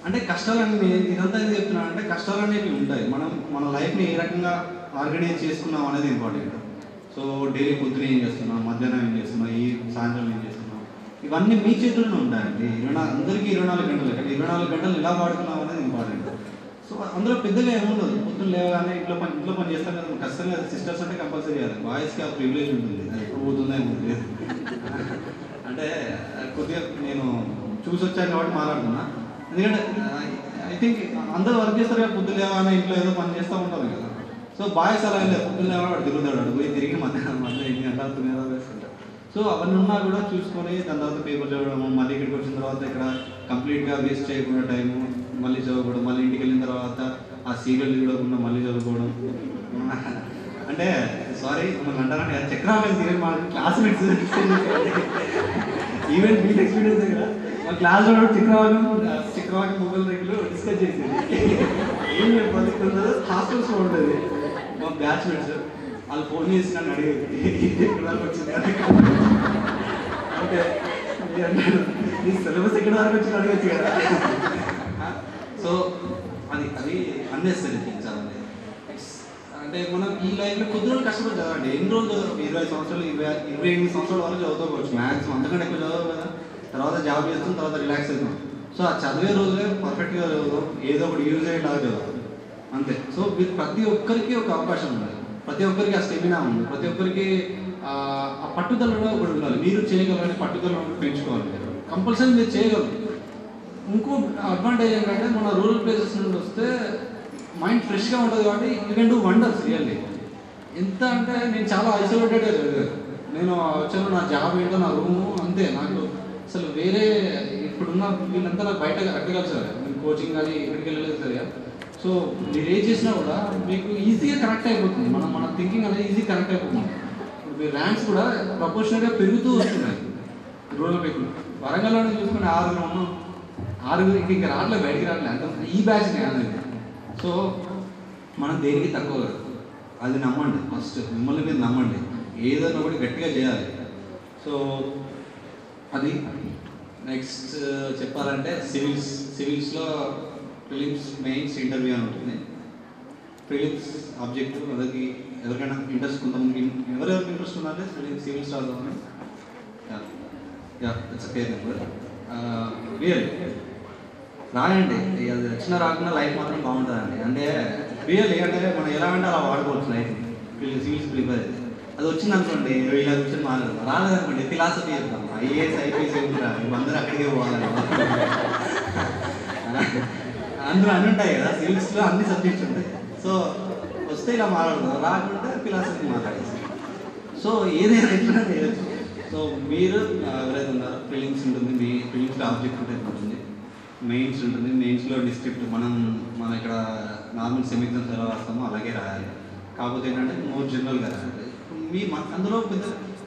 అంటే కష్టాలన్నీ ఇదంతా ఏం చెప్తున్నాను అంటే కష్టాలు అనేవి ఉంటాయి. మన లైఫ్ని ఏ రకంగా ఆర్గనైజ్ చేసుకున్నాం అనేది ఇంపార్టెంట్. సో డైలీ పొద్దున ఏం చేస్తున్నాం, మధ్యాహ్నం ఏం చేస్తున్నాం, ఈ సాయంత్రం ఏం చేస్తున్నాం, ఇవన్నీ మీ చేతుల్లోనే ఉంటాయండి. అందరికీ 24 గంటలు, కానీ 24 గంటలు ఎలా వాడుకున్నాం అనేది ఇంపార్టెంట్. సో అందులో పెద్దగా ఏముండదు. పొద్దున్న లేవగానే ఇంట్లో పని చేస్తాం కదా, ఖచ్చితంగా సిస్టర్స్ అంటే కంపల్సరీ చేయాలి. బాయ్స్కి ఆ ప్రివిలేజ్ ఉంటుంది, అది ఎప్పుడు పోతుందో ఏముంది. అంటే కొద్దిగా నేను చూసి వచ్చాను కాబట్టి మాట్లాడుతున్నా. ఎందుకంటే ఐ థింక్ అందరూ వర్క్ చేస్తారు కదా, పొద్దున్న లేవగానే ఇంట్లో ఏదో పని చేస్తూ ఉంటారు కదా. సో బాయ్స్ అలా లేదు, పొద్దున్న లేవగానే తిరుగుతాడు, పోయి తిరిగి మధ్యాహ్నం 8 గంటలు 9 గంటలు వేసుకుంటాడు. సో అవన్నీ ఉన్నా కూడా చూసుకొని దాని తర్వాత పేపర్ చదవడము, మళ్ళీ ఇక్కడికి వచ్చిన తర్వాత ఇక్కడ కంప్లీట్గా వేస్ట్ చేయకుండా టైము మళ్ళీ చదువుకోవడం, మళ్ళీ ఇంటికి వెళ్ళిన తర్వాత ఆ సీరియల్ చూడకుండా మళ్ళీ చదువుకోవడం. అంటే సారీ మనం అంటారంటే చక్రాల సీరియల్ మా క్లాస్మేట్స్ ఈవెంట్ మీ ఎక్స్పీరియన్స్ దగ్గర మా క్లాస్లో చక్రవాకం మొబైల్ దగ్గర డిస్కస్ చేసేది. ఏం చెప్పాలి, హాస్టల్స్లో ఉంటుంది మా బ్యాచ్మేట్స్, వాళ్ళు ఫోన్ చేసి నన్ను అడిగేది ఎక్కడ దాకా వచ్చింది అంటే నీ సిలబస్ ఎక్కడ దాకా వచ్చింది అడగచ్చు కదా. సో అది అన్నెసరీ థింగ్స్ అవ్వండి. అంటే మనం ఈ లైఫ్లో కొద్ది రోజులు కష్టపడి చదవండి. ఎన్ని రోజులు 20 సంవత్సరాలు 28 సంవత్సరాల వరకు చదువుకోవచ్చు మ్యాథ్స్, అంతకంటే ఎక్కువ చదవదు కదా. తర్వాత జాబ్ చేస్తాం, తర్వాత రిలాక్స్ అవుతాం. సో ఆ చదివే రోజులే పర్ఫెక్ట్గా చదువుతాం, ఏదో ఒకటి యూజ్ అయ్యేలాగా చదువుతాం అంతే. సో ప్రతి ఒక్కరికి ఒక అవకాశం ఉంది, ప్రతి ఒక్కరికి ఆ స్టెమినా ఉంది, ప్రతి ఒక్కరికి ఆ పట్టుదల కూడా ఒకటి ఉండాలి. మీరు చేయగలరని పట్టుదల పెంచుకోవాలి, కంపల్సరీ మీరు చేయగలరు. ఇంకో అడ్వాంటేజ్ ఏంటంటే మన రూరల్ ప్లేసెస్ నుండి వస్తే మైండ్ ఫ్రెష్గా ఉంటుంది కాబట్టి you can do wonders really. ఎంత అంటే నేను చాలా ఐసోలేటెడ్గా చదివాను. నేను వచ్చాను, నా జాబ్ ఏంటో, నా రూము అంతే. నాకు అసలు వేరే ఇప్పుడున్న వీళ్ళంతా నాకు బయట అడ్డగలుగుతారు. నేను కోచింగ్ కానీ ఎక్కడికి వెళ్ళలేదు సరిగా. సో మీరు ఏం చేసినా కూడా మీకు ఈజీగా కనెక్ట్ అయిపోతుంది, మన థింకింగ్ అనేది ఈజీ కనెక్ట్ అయిపోతుంది. ఇప్పుడు మీ ర్యాంక్స్ కూడా ప్రపోర్షనల్గా పెరుగుతూ వస్తున్నాయి రూరల్ పీపుల్. వరంగల్లో చూసుకుని 6 ఉన్నాం, 6 ఇంకా రావట్లేదు, బయటికి రావట్లేదు, అంత ఈ బ్యాచ్ అనేది. సో మనం దేనికి తక్కువ కాదు, అది నమ్మండి. ఫస్ట్ మిమ్మల్ని మీరు నమ్మండి, ఏదైనా ఒకటి గట్టిగా చేయాలి. సో అది నెక్స్ట్ చెప్పాలంటే సివిల్స్లో ప్రిలిమ్స్ మెయిన్స్ ఇంటర్వ్యూ అని ఉంటుంది. ప్రిలిమ్స్ ఆబ్జెక్టివ్ అదకి ఎవరికైనా ఇంట్రెస్ట్, కొంతమందికి ఎవరెవరికి ఇంట్రెస్ట్ ఉందంటే సివిల్స్ రాద్దామని. ఇట్స్ పేర్ నెంబర్ రియల్ రాయండి. అది వచ్చినా రాకుండా లైఫ్ మాత్రం బాగుంటుందండి. అంటే రియల్ అంటే మనం ఎలా అంటే అలా వాడుకోవచ్చు లైఫ్. సివిల్స్ ప్రిపేర్ అయితే అది వచ్చింది అనుకోండి, ఇలా కూర్చొని మాట్లాడతాం. రాలేదనుకోండి ఫిలాసఫీ చెప్తాం, ఐఏఎస్ ఐపీఎస్ ఏముంటారా, అందరూ అక్కడికే పోవాలి. అందులో అన్నీ ఉంటాయి కదా, సివిల్స్లో అన్ని సబ్జెక్ట్స్ ఉంటాయి. సో వస్తే ఇలా మాట్లాడతాం, రాకుండా ఫిలాసఫీ మాట్లాడేస్తాం. సో ఏదైనా ఎట్లా చేయొచ్చు. సో మీరు ఎవరైతే ఉన్నారో ప్రిలిమ్స్ ఉంటుంది, మీ ప్రిలిమ్స్లో ఆబ్జెక్ట్ ఉంటుంది, మెయిన్స్ ఉంటుంది. మెయిన్స్లో డిస్ట్రిక్ట్ మనం ఇక్కడ నార్మల్ సెమ్ ఎగ్జామ్స్ ఎలా రాస్తామో అలాగే రాయాలి. కాకపోతే ఏంటంటే మోర్ జనరల్గా రాయాలి. అందులో పెద్ద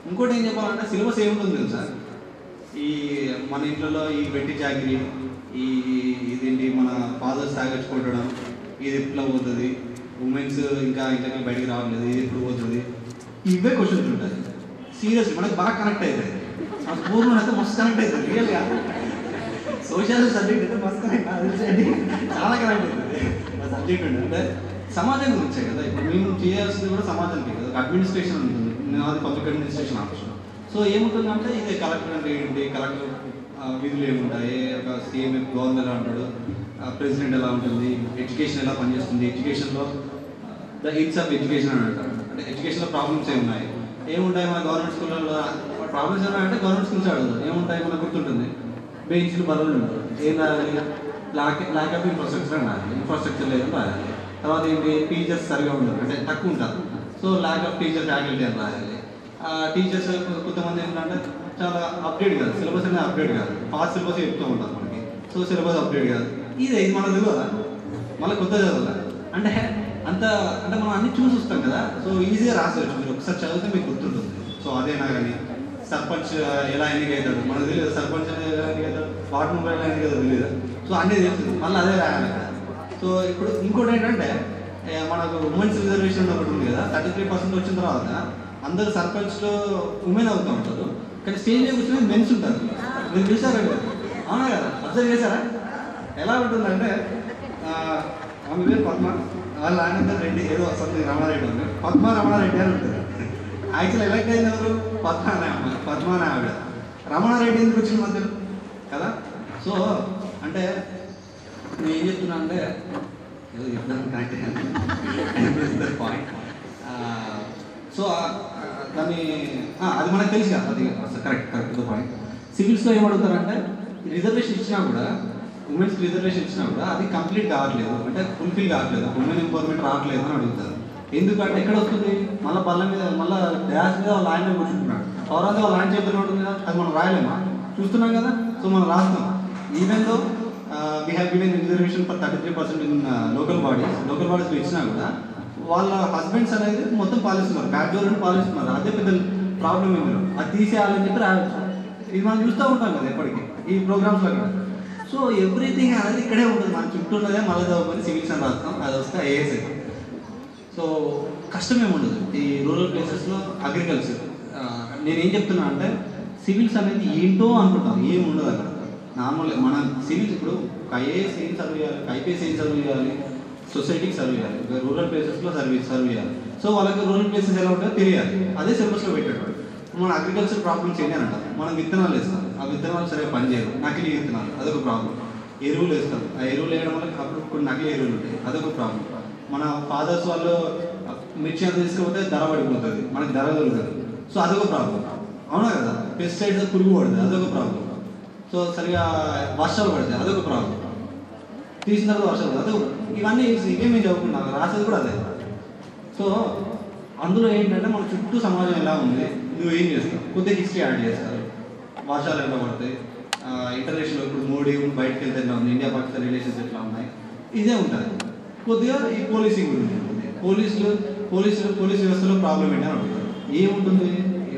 ఇంకోటి ఏం చెప్పాలంటే సిలబస్ ఏముంటుంది తెలుసా, ఈ మన ఇంట్లో ఈ వెట్టి చాకిరీ, ఇదేంటి మన ఫాదర్స్ తాగొచ్చుకోవడం, ఇది ఎట్లా పోతుంది, ఉమెన్స్ ఇంకా ఇంట్లోకి బయటికి రావట్లేదు, ఇది ఎప్పుడు పోతుంది, ఇవే క్వశ్చన్స్ ఉంటాయి. సీరియస్లీ మనకు బాగా కనెక్ట్ అవుతుంది. ఆ పూర్వం అయితే మస్తు కనెక్ట్ అవుతుంది రియల్గా. సోషల్ సబ్జెక్ట్ అయితే మస్తు కనెక్ట్ అవుతుంది, చాలా కనెక్ట్ అవుతుంది ఆ సబ్జెక్ట్ ఉంటుంది. అంటే సమాజం గురించే కదా, ఇప్పుడు మేము చేయాల్సింది కూడా సమాజానికి కదా. అడ్మినిస్ట్రేషన్ ఉంటుంది, అది పబ్లిక్ అడ్మినిస్ట్రేషన్ ఆఫీస్. సో ఏముంటుందంటే ఇది కలెక్టర్ అంటే ఏంటి, కలెక్టర్ విధులు ఏముంటాయి, ఒక సీఎం గవర్నర్ ఎలా ఉంటాడు, ప్రెసిడెంట్ ఎలా ఉంటుంది, ఎడ్యుకేషన్ ఎలా పనిచేస్తుంది, ఎడ్యుకేషన్లో ద ఎయిడ్స్ ఆఫ్ ఎడ్యుకేషన్ అని అంటారు. అంటే ఎడ్యుకేషన్లో ప్రాబ్లమ్స్ ఏమున్నాయి, ఏముంటాయి మన గవర్నమెంట్ స్కూళ్ళలో ప్రాబ్లమ్స్ ఏమంటే గవర్నమెంట్ స్కూల్స్ అడుగుతారు, ఏముంటాయి మనకు గుర్తుంటుంది, బెంచ్లు బరువులు ఉంటారు, ఏం రాయాలి, ల్యాక్ ఆఫ్ ఇన్ఫ్రాస్ట్రక్చర్ అని రాయాలి, ఇన్ఫ్రాస్ట్రక్చర్ లేదని రాయాలి. తర్వాత ఏంటి, టీచర్స్ సరిగా ఉండరు, అంటే తక్కువ ఉంటారు. So lack of teacher faculty అని రాయాలి. టీచర్స్ కొంతమంది ఏంటంటే చాలా అప్డేట్ కాదు, సిలబస్ అనేది అప్డేట్ కాదు, పాస్ సిలబస్ చెప్తూ ఉంటారు మనకి. సో సిలబస్ అప్డేట్ కాదు, ఇది మనకు తెలియదా, మళ్ళీ కొత్త చదవాలి. అంటే అంటే మనం అన్ని చూసి వస్తాం కదా. సో ఈజీగా రాసేయచ్చు, మీరు ఒకసారి చదివితే మీకు గుర్తుంటుంది. సో అదేనా కానీ సర్పంచ్ ఎలా ఎన్నికవుతాడు మనకు తెలియదు, సర్పంచ్ ఎలా ఎన్నికవుతాడు, వార్డు మెంబర్ ఎలా ఎన్నికవుతాడు తెలియదు. సో అన్నీ తెలుస్తుంది, మళ్ళీ అదే రాయాలి. సో ఇప్పుడు ఇంకోటి ఏంటంటే మనకు ఉమెన్స్ రిజర్వేషన్ ఒకటి ఉంది కదా, 33% వచ్చిన తర్వాత అందరూ సర్పంచ్లో ఉమెన్ అవుతూ ఉంటారు, కానీ స్టేజ్ మీద కూర్చొని మెన్స్ ఉంటారు. మీరు చూసారండి, అవునా కదా, అబ్జర్వ్ చేశారా? ఎలా ఉంటుందంటే ఆమె పేరు పద్మ, వాళ్ళ ఆయన రెడ్డి, ఏదో సంథింగ్ రమణారెడ్డి ఉంది, పద్మ రమణారెడ్డి అని ఉంటుంది. యాక్చువల్ ఎలక్ట్ అయిన ఎవరు, పద్మ అనే ఆవిడ. రమణారెడ్డి ఎందుకు వచ్చిన మధ్యలో కదా. సో అంటే నేను ఏం చెప్తున్నా అంటే ఏదో చెప్తాను కరెక్ట్ పాయింట్. సో దాన్ని అది మనకు తెలుసు కదా, అది కరెక్ట్ పాయింట్. సివిల్స్లో ఏమడుగుతారంటే రిజర్వేషన్ ఇచ్చినా కూడా, ఉమెన్స్కి రిజర్వేషన్ ఇచ్చినా కూడా అది కంప్లీట్ కావట్లేదు, అంటే ఫుల్ఫిల్ కావట్లేదు, ఉమెన్ ఎంపవర్మెంట్ రావట్లేదు అని అడుగుతారు. ఎందుకంటే ఎక్కడ వస్తుంది, మళ్ళీ బల్ల మీద మళ్ళీ డ్యాష్ మీద వాళ్ళ ఆయన కూర్చుంటున్నాడు, పౌరంగా వాళ్ళ ఆయన చేతుల్లో ఉంటుంది కదా, అది మనం రాయలేమా, చూస్తున్నాం కదా. సో మనం రాస్తాం. Even though we have given reservation for 33% in local బాడీస్లో ఇచ్చినా కూడా వాళ్ళ హస్బెండ్స్ అనేది మొత్తం పాలిస్తున్నారు, బ్యాక్ డోర్ అని పాలిస్తున్నారు. అదే పెద్ద ప్రాబ్లం ఏమో, అది తీసేయాలని చెప్పి రాయొచ్చు. ఇది మనం చూస్తూ ఉంటాం కదా ఎప్పటికీ ఈ ప్రోగ్రామ్స్లో కూడా. సో ఎవ్రీథింగ్ అనేది ఇక్కడే ఉంటుంది, మన చుట్టూ ఉన్నదే మళ్ళీ చదువుకొని సివిల్స్ అని రాస్తాం, అది వస్తే ఐఏఎస్ అవుతాం. సో కష్టం ఏముండదు ఈ రూరల్ ప్లేసెస్లో. అగ్రికల్చర్ నేనేం చెప్తున్నా అంటే సివిల్స్ అనేది ఏంటో అనుకుంటాం, ఏం ఉండదు అక్కడ. నార్మల్గా మన సివిల్స్ ఇప్పుడు ఐఏఎస్ ఏం సర్వ్ చేయాలి, ఐపీఎస్ ఏం సర్వ్ చేయాలి, సొసైటీకి సర్వ్ చేయాలి, రూరల్ ప్లేసెస్లో సర్వ్ చేయాలి. సో వాళ్ళకి రూరల్ ప్లేసెస్ ఎలా ఉంటుందో తెలియాలి, అదే సిలబస్లో పెట్టేటప్పుడు. మన అగ్రికల్చర్ ప్రాబ్లమ్స్ ఏంటి అని అంటారు. మనం విత్తనాలు వేస్తాం, ఆ విత్తనాలు సరిగా పనిచేయరు, నకిలీ విత్తనాలు, అదొక ప్రాబ్లం. ఎరువులు వేస్తాం, ఆ ఎరువులు వేయడం వల్ల అప్పుడు కొన్ని నకిలీ ఎరువులు ఉంటాయి, అదొక ప్రాబ్లం. మన ఫాదర్స్ వాళ్ళు మిర్చి అంత తీసుకపోతే ధర పడిపోతుంది, మనకి ధర దొరుకుతుంది, సో అదొక ప్రాబ్లం. అవునా కదా. పెస్టిసైడ్స్ పురుగు పడుతుంది, అదొక ప్రాబ్లం. సో సరిగా వర్షాలు పడతాయి, అదొక ప్రాబ్లం. తీసిన తర్వాత వర్షాలు పడతాయి, అదొక. ఇవన్నీ ఇవేమీ చదువుకున్నాను, రాసేది కూడా అదే. సో అందులో ఏంటంటే మన చుట్టూ సమాజం ఎలా ఉంది, నువ్వు ఏం చేస్తావు, కొద్దిగా హిస్టరీ యాడ్ చేస్తారు. వర్షాలు ఎలా పడతాయి, ఇంటర్నేషనల్ ఇప్పుడు మోడీ బయటకు వెళ్తే ఎట్లా ఉంది, ఇండియా పాకిస్తాన్ రిలేషన్స్ ఎట్లా ఉన్నాయి, ఇదే ఉంటుంది. కొద్దిగా ఈ పోలీసింగ్ గురించి ఉంటుంది. పోలీస్ వ్యవస్థలో ప్రాబ్లం ఏంటని అడుగుతారు. ఏముంటుంది,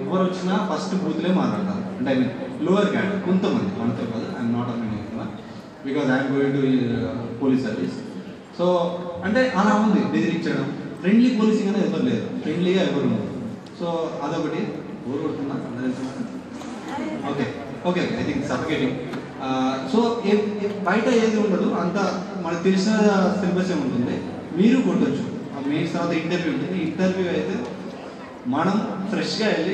ఎవరు వచ్చినా ఫస్ట్ బూత్లే మాట్లాడతారు. అంటే ఐ మీన్ లోవర్ క్యాడ్ కొంతమంది, మనతో కాదు, I'm not a because I'm going to police service. So అంటే అలా ఉంది బెదిరించడం. ఫ్రెండ్లీ పోలీసింగ్ అనేది ఎవరు లేదు, ఫ్రెండ్లీగా ఎవరు ఉండదు. సో అదొకటి. ఓవర్ కొడుతున్నా okay okay I think suffocating. So బయట ఏది ఉండదు, అంత మనకు తెలిసిన సిలబస్ ఉంటుంది, మీరు కొట్టచ్చు. మెయిన్స్ తర్వాత ఇంటర్వ్యూ ఉంటుంది. ఇంటర్వ్యూ అయితే మనం ఫ్రెష్గా వెళ్ళి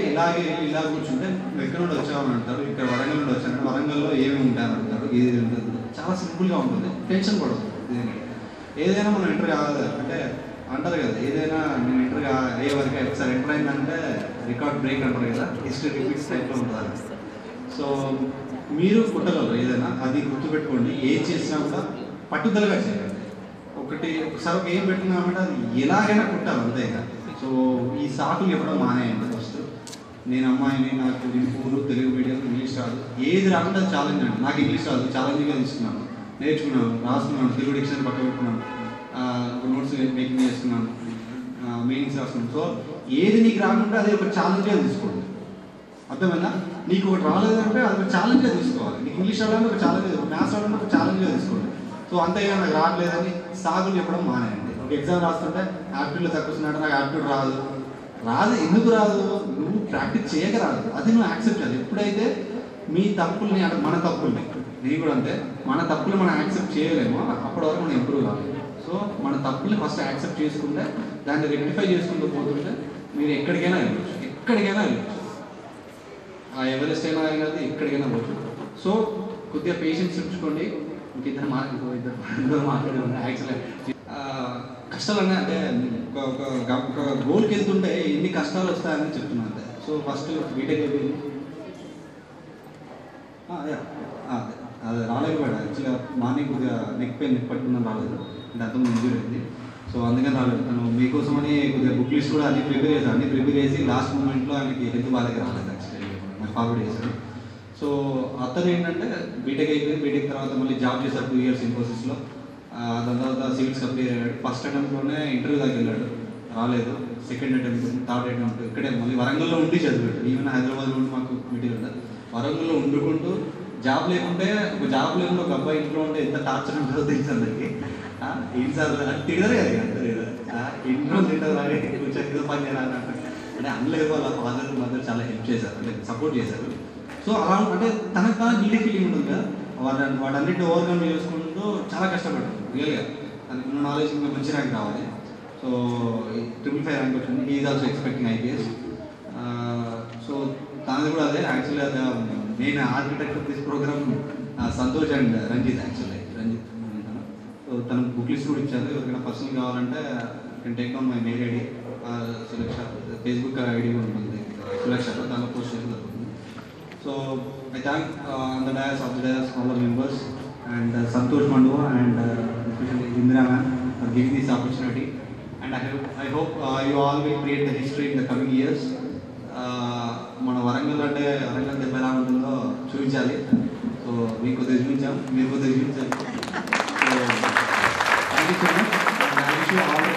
ఇలా కూర్చుంటే నువ్వు ఎక్కడ నుండి వచ్చావని అంటారు, ఇక్కడ వరంగల్ నుండి వచ్చానంటే వరంగల్లో ఏమేమి ఉంటాయని అంటారు, ఇది ఉంటుంది. చాలా సింపుల్గా ఉంటుంది, టెన్షన్ పడదు. ఏదైనా మనం ఎంటర్ కావాలి అంటే అంటారు కదా, ఏదైనా నేను ఎంటర్ అయ్యే వరకు ఒకసారి ఎంటర్ అయిందంటే రికార్డ్ బ్రేక్ అంటారు కదా, హిస్టరీ రిపీట్స్ టైప్లో ఉంటుంది. సో మీరు కుట్టగలరు ఏదైనా, అది గుర్తుపెట్టుకోండి. ఏం చేసినా కూడా పట్టుదలగా చేయండి. ఒకసారి ఒక ఏం పెట్టుకున్నామంటే అది ఎలాగైనా కుట్టాలి అంతేగా. సో ఈ సాకులు ఎప్పుడో మానేయండి. ఫస్ట్ నేను అమ్మాయిని, నాకు ఊరు తెలుగు మీడియం, ఇంగ్లీష్ రాదు, ఏది రాకుండా ఛాలెంజ్ అండి. నాకు ఇంగ్లీష్ రాదు, ఛాలెంజ్గా తీసుకున్నాను, నేర్చుకున్నాను, రాస్తున్నాను, తెలుగు డిక్షనరీ పక్క పెట్టుకున్నాను, నోట్స్ మేకింగ్ చేస్తున్నాను, మీనింగ్స్ రాస్తున్నాను. సో ఏది నీకు రాకుండా అది ఒక ఛాలెంజ్గా తీసుకోండి. అర్థమైనా, నీకు ఒకటి రాలేదంటే అది ఒక ఛాలెంజ్గా తీసుకోవాలి. నీకు ఇంగ్లీష్ రావాలంటే ఒక ఛాలెంజ్, మ్యాథ్స్ రావాలంటే ఒక ఛాలెంజ్గా తీసుకోండి. సో అంతేగా నాకు రావట్లేదని సాగులు చెప్పడం మానేయండి. ఒక ఎగ్జామ్ రాస్తుంటే యాప్టిట్యూడ్లో తక్కువ వస్తున్నాడు, నాకు యాప్టిట్యూడ్ రాదు. ఎందుకు రాదు, నువ్వు ప్రాక్టీస్ చేయక రాదు, అది నువ్వు యాక్సెప్ట్ చేయాలి. ఎప్పుడైతే మీ తప్పుల్ని, అంటే మన తప్పుల్ని, నేను కూడా అంతే, మన తప్పులు మనం యాక్సెప్ట్ చేయలేమో అప్పటి వరకు మనం ఇంప్రూవ్ కావాలి. సో మన తప్పుల్ని ఫస్ట్ యాక్సెప్ట్ చేసుకుంటే, దాన్ని రెక్టిఫై చేసుకుంటూ పోతుంటే మీరు ఎక్కడికైనా వెళ్ళచ్చు. ఆ ఎవరెస్ట్ అయినా కాదు, ఎక్కడికైనా పోవచ్చు. సో కొద్దిగా పేషెన్స్ ఉంచుకోండి. ఇద్దరు మాట్లాడుకోండి. యాక్చువల్గా కష్టాలనే అంటే ఒక గోల్కి వెళ్తుంటే ఎన్ని కష్టాలు వస్తాయని చెప్తున్నాను అంతే. సో ఫస్ట్ బీటెక్ అయిపోయింది, అది రాలేకపోయాడు. యాక్చువల్గా మార్నింగ్ కొద్దిగా నెక్ పెయిన్ పట్టుకున్నాను, రాలేదు, అంటే అంత ఇంజూరీ అయింది. సో అందుకని రాలేదు. తను మీకోసమని కొద్దిగా బుక్ లిస్ట్ కూడా అన్ని ప్రిపేర్ చేసి లాస్ట్ మూమెంట్లో ఆయనకి హెల్త్ బాగా రాలేదు. యాక్చువల్లీ నాకు ఫార్వర్డ్ చేశాడు. సో అతను ఏంటంటే బీటెక్ అయిపోయింది. బీటెక్ తర్వాత మళ్ళీ జాబ్ చేశాడు 2 years ఇన్ఫోసిస్లో. దాని తర్వాత సివిల్స్ కంప్లీట్ అయ్యాడు. ఫస్ట్ అటెంప్ట్లోనే ఇంటర్వ్యూ దాకా వెళ్ళాడు, రాలేదు. సెకండ్ అటెంప్ట్, థర్డ్ అటెంప్ట్ ఇక్కడే మళ్ళీ వరంగల్లో ఉండి చదివాడు. ఈవెన్ హైదరాబాద్లో ఉండి మాకు మీటింగ్ ఉంటుంది, వరంగల్లో ఉండుకుంటూ జాబ్ లేకుంటే ఒక అబ్బాయి ఇంట్లో ఉంటే ఎంత టార్చర్ ఉంటుందో తెలుసు అందరికి. ఎన్నిసార్లు తిడతారు కదా, ఇంట్లో తింటారు, కొంచెం ఏదో పని చేయాలి అంటే అనలేదు. వాళ్ళ ఫాదర్ మదర్ చాలా హెల్ప్ చేశారు, అంటే సపోర్ట్ చేశారు. సో అలా అంటే తనకు తాను గిల్టీ ఫీలింగ్ ఉంటుంది కదా, వాటన్నిటిని ఓవర్కమ్ చేసుకుంటూ చాలా కష్టపడ్డాడు. రియల్గా తనకు ఉన్న నాలెడ్జ్ ఇంకా మంచి ర్యాంక్ రావాలి. సో 555 ర్యాంక్ వచ్చింది. He is also expecting IPS. So తనది కూడా అదే. యాక్చువల్లీ అది main architect of this programme Santosh and Ranjith actually Ranjith. So తనకు బుక్ లిస్ట్ కూడా ఇచ్చారు. ఎవరికైనా పర్సనల్ కావాలంటే can take down my mail ID, Sulaksha Facebook ID ఉంటుంది సులక్షలో, దానిలో పోస్ట్ చేయడం జరుగుతుంది. So I thank on the dais of the dais all the members and Santosh Manduva and especially Indira ma'am for giving this opportunity. And I hope you all will create the history in the coming years. మన వరంగల్ అంటే వరంగల్ దెబ్బ ఎలా ఉంటుందో చూపించాలి. సో మీకు కొద్దిగా చూపించాం, మీరు కొద్దిగా చూపించాలి. So thank you so much.